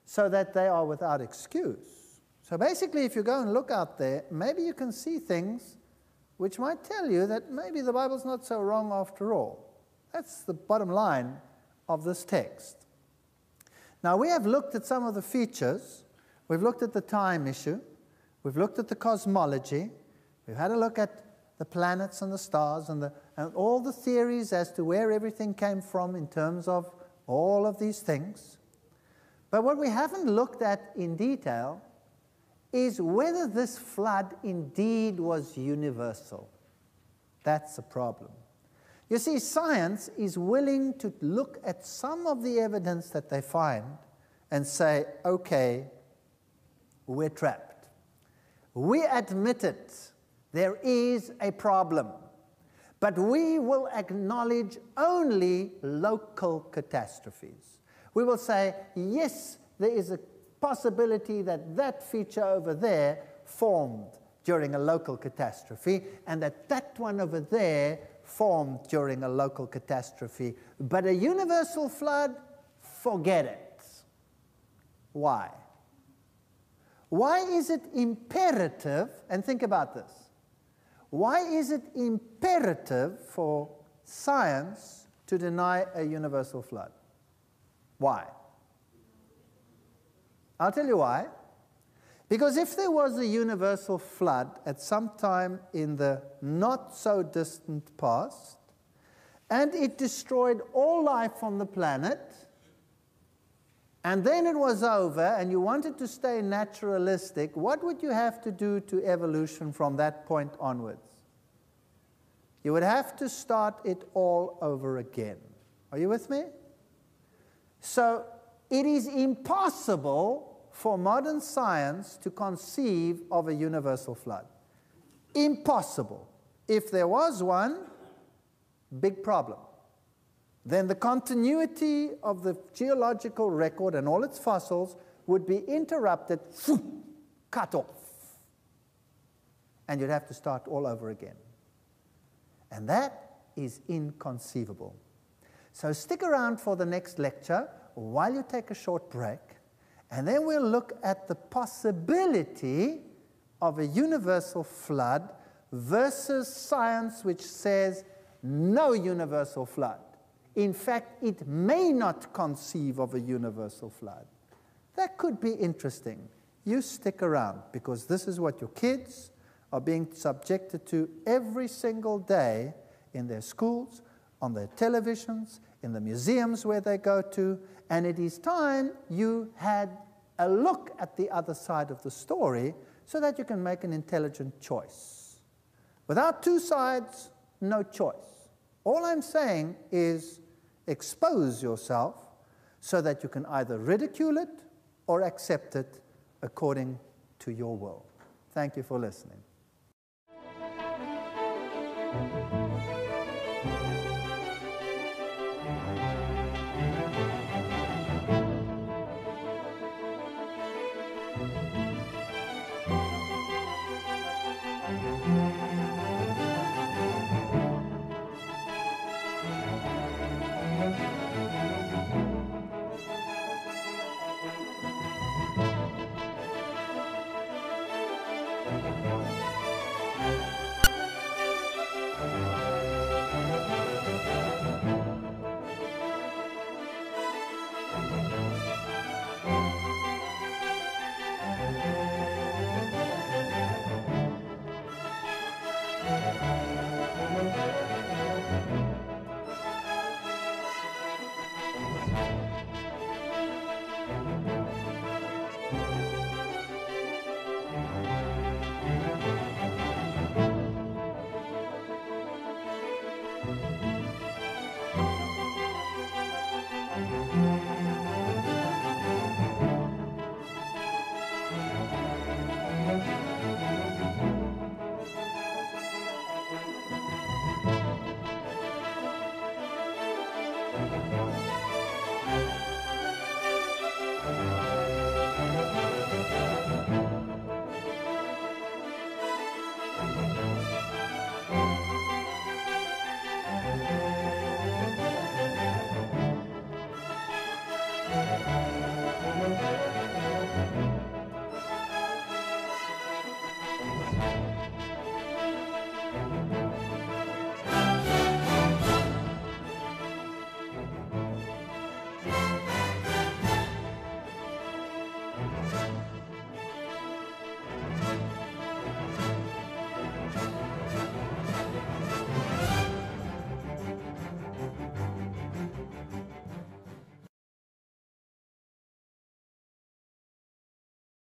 so that they are without excuse. So basically, if you go and look out there, maybe you can see things which might tell you that maybe the Bible's not so wrong after all. That's the bottom line of this text. Now, we have looked at some of the features. We've looked at the time issue. We've looked at the cosmology. We've had a look at the planets and the stars and all the theories as to where everything came from in terms of all of these things. But what we haven't looked at in detail is whether this flood indeed was universal. That's the problem. You see, science is willing to look at some of the evidence that they find and say, okay, we're trapped. We admit it. There is a problem. But we will acknowledge only local catastrophes. We will say, yes, there is a possibility that that feature over there formed during a local catastrophe, and that one over there formed during a local catastrophe. But a universal flood, forget it. Why? Why is it imperative, and think about this, why is it imperative for science to deny a universal flood? Why? I'll tell you why. Because if there was a universal flood at some time in the not-so-distant past, and it destroyed all life on the planet, and then it was over, and you wanted to stay naturalistic, what would you have to do to evolution from that point onwards? You would have to start it all over again. Are you with me? So it is impossible for modern science to conceive of a universal flood. Impossible. If there was one, big problem. Then the continuity of the geological record and all its fossils would be interrupted, cut off. And you'd have to start all over again. And that is inconceivable. So stick around for the next lecture while you take a short break, and then we'll look at the possibility of a universal flood versus science which says no universal flood. In fact, it may not conceive of a universal flood. That could be interesting. You stick around, because this is what your kids are being subjected to every single day in their schools, on their televisions, in the museums where they go to, and it is time you had a look at the other side of the story so that you can make an intelligent choice. Without two sides, no choice. All I'm saying is expose yourself so that you can either ridicule it or accept it according to your will. Thank you for listening.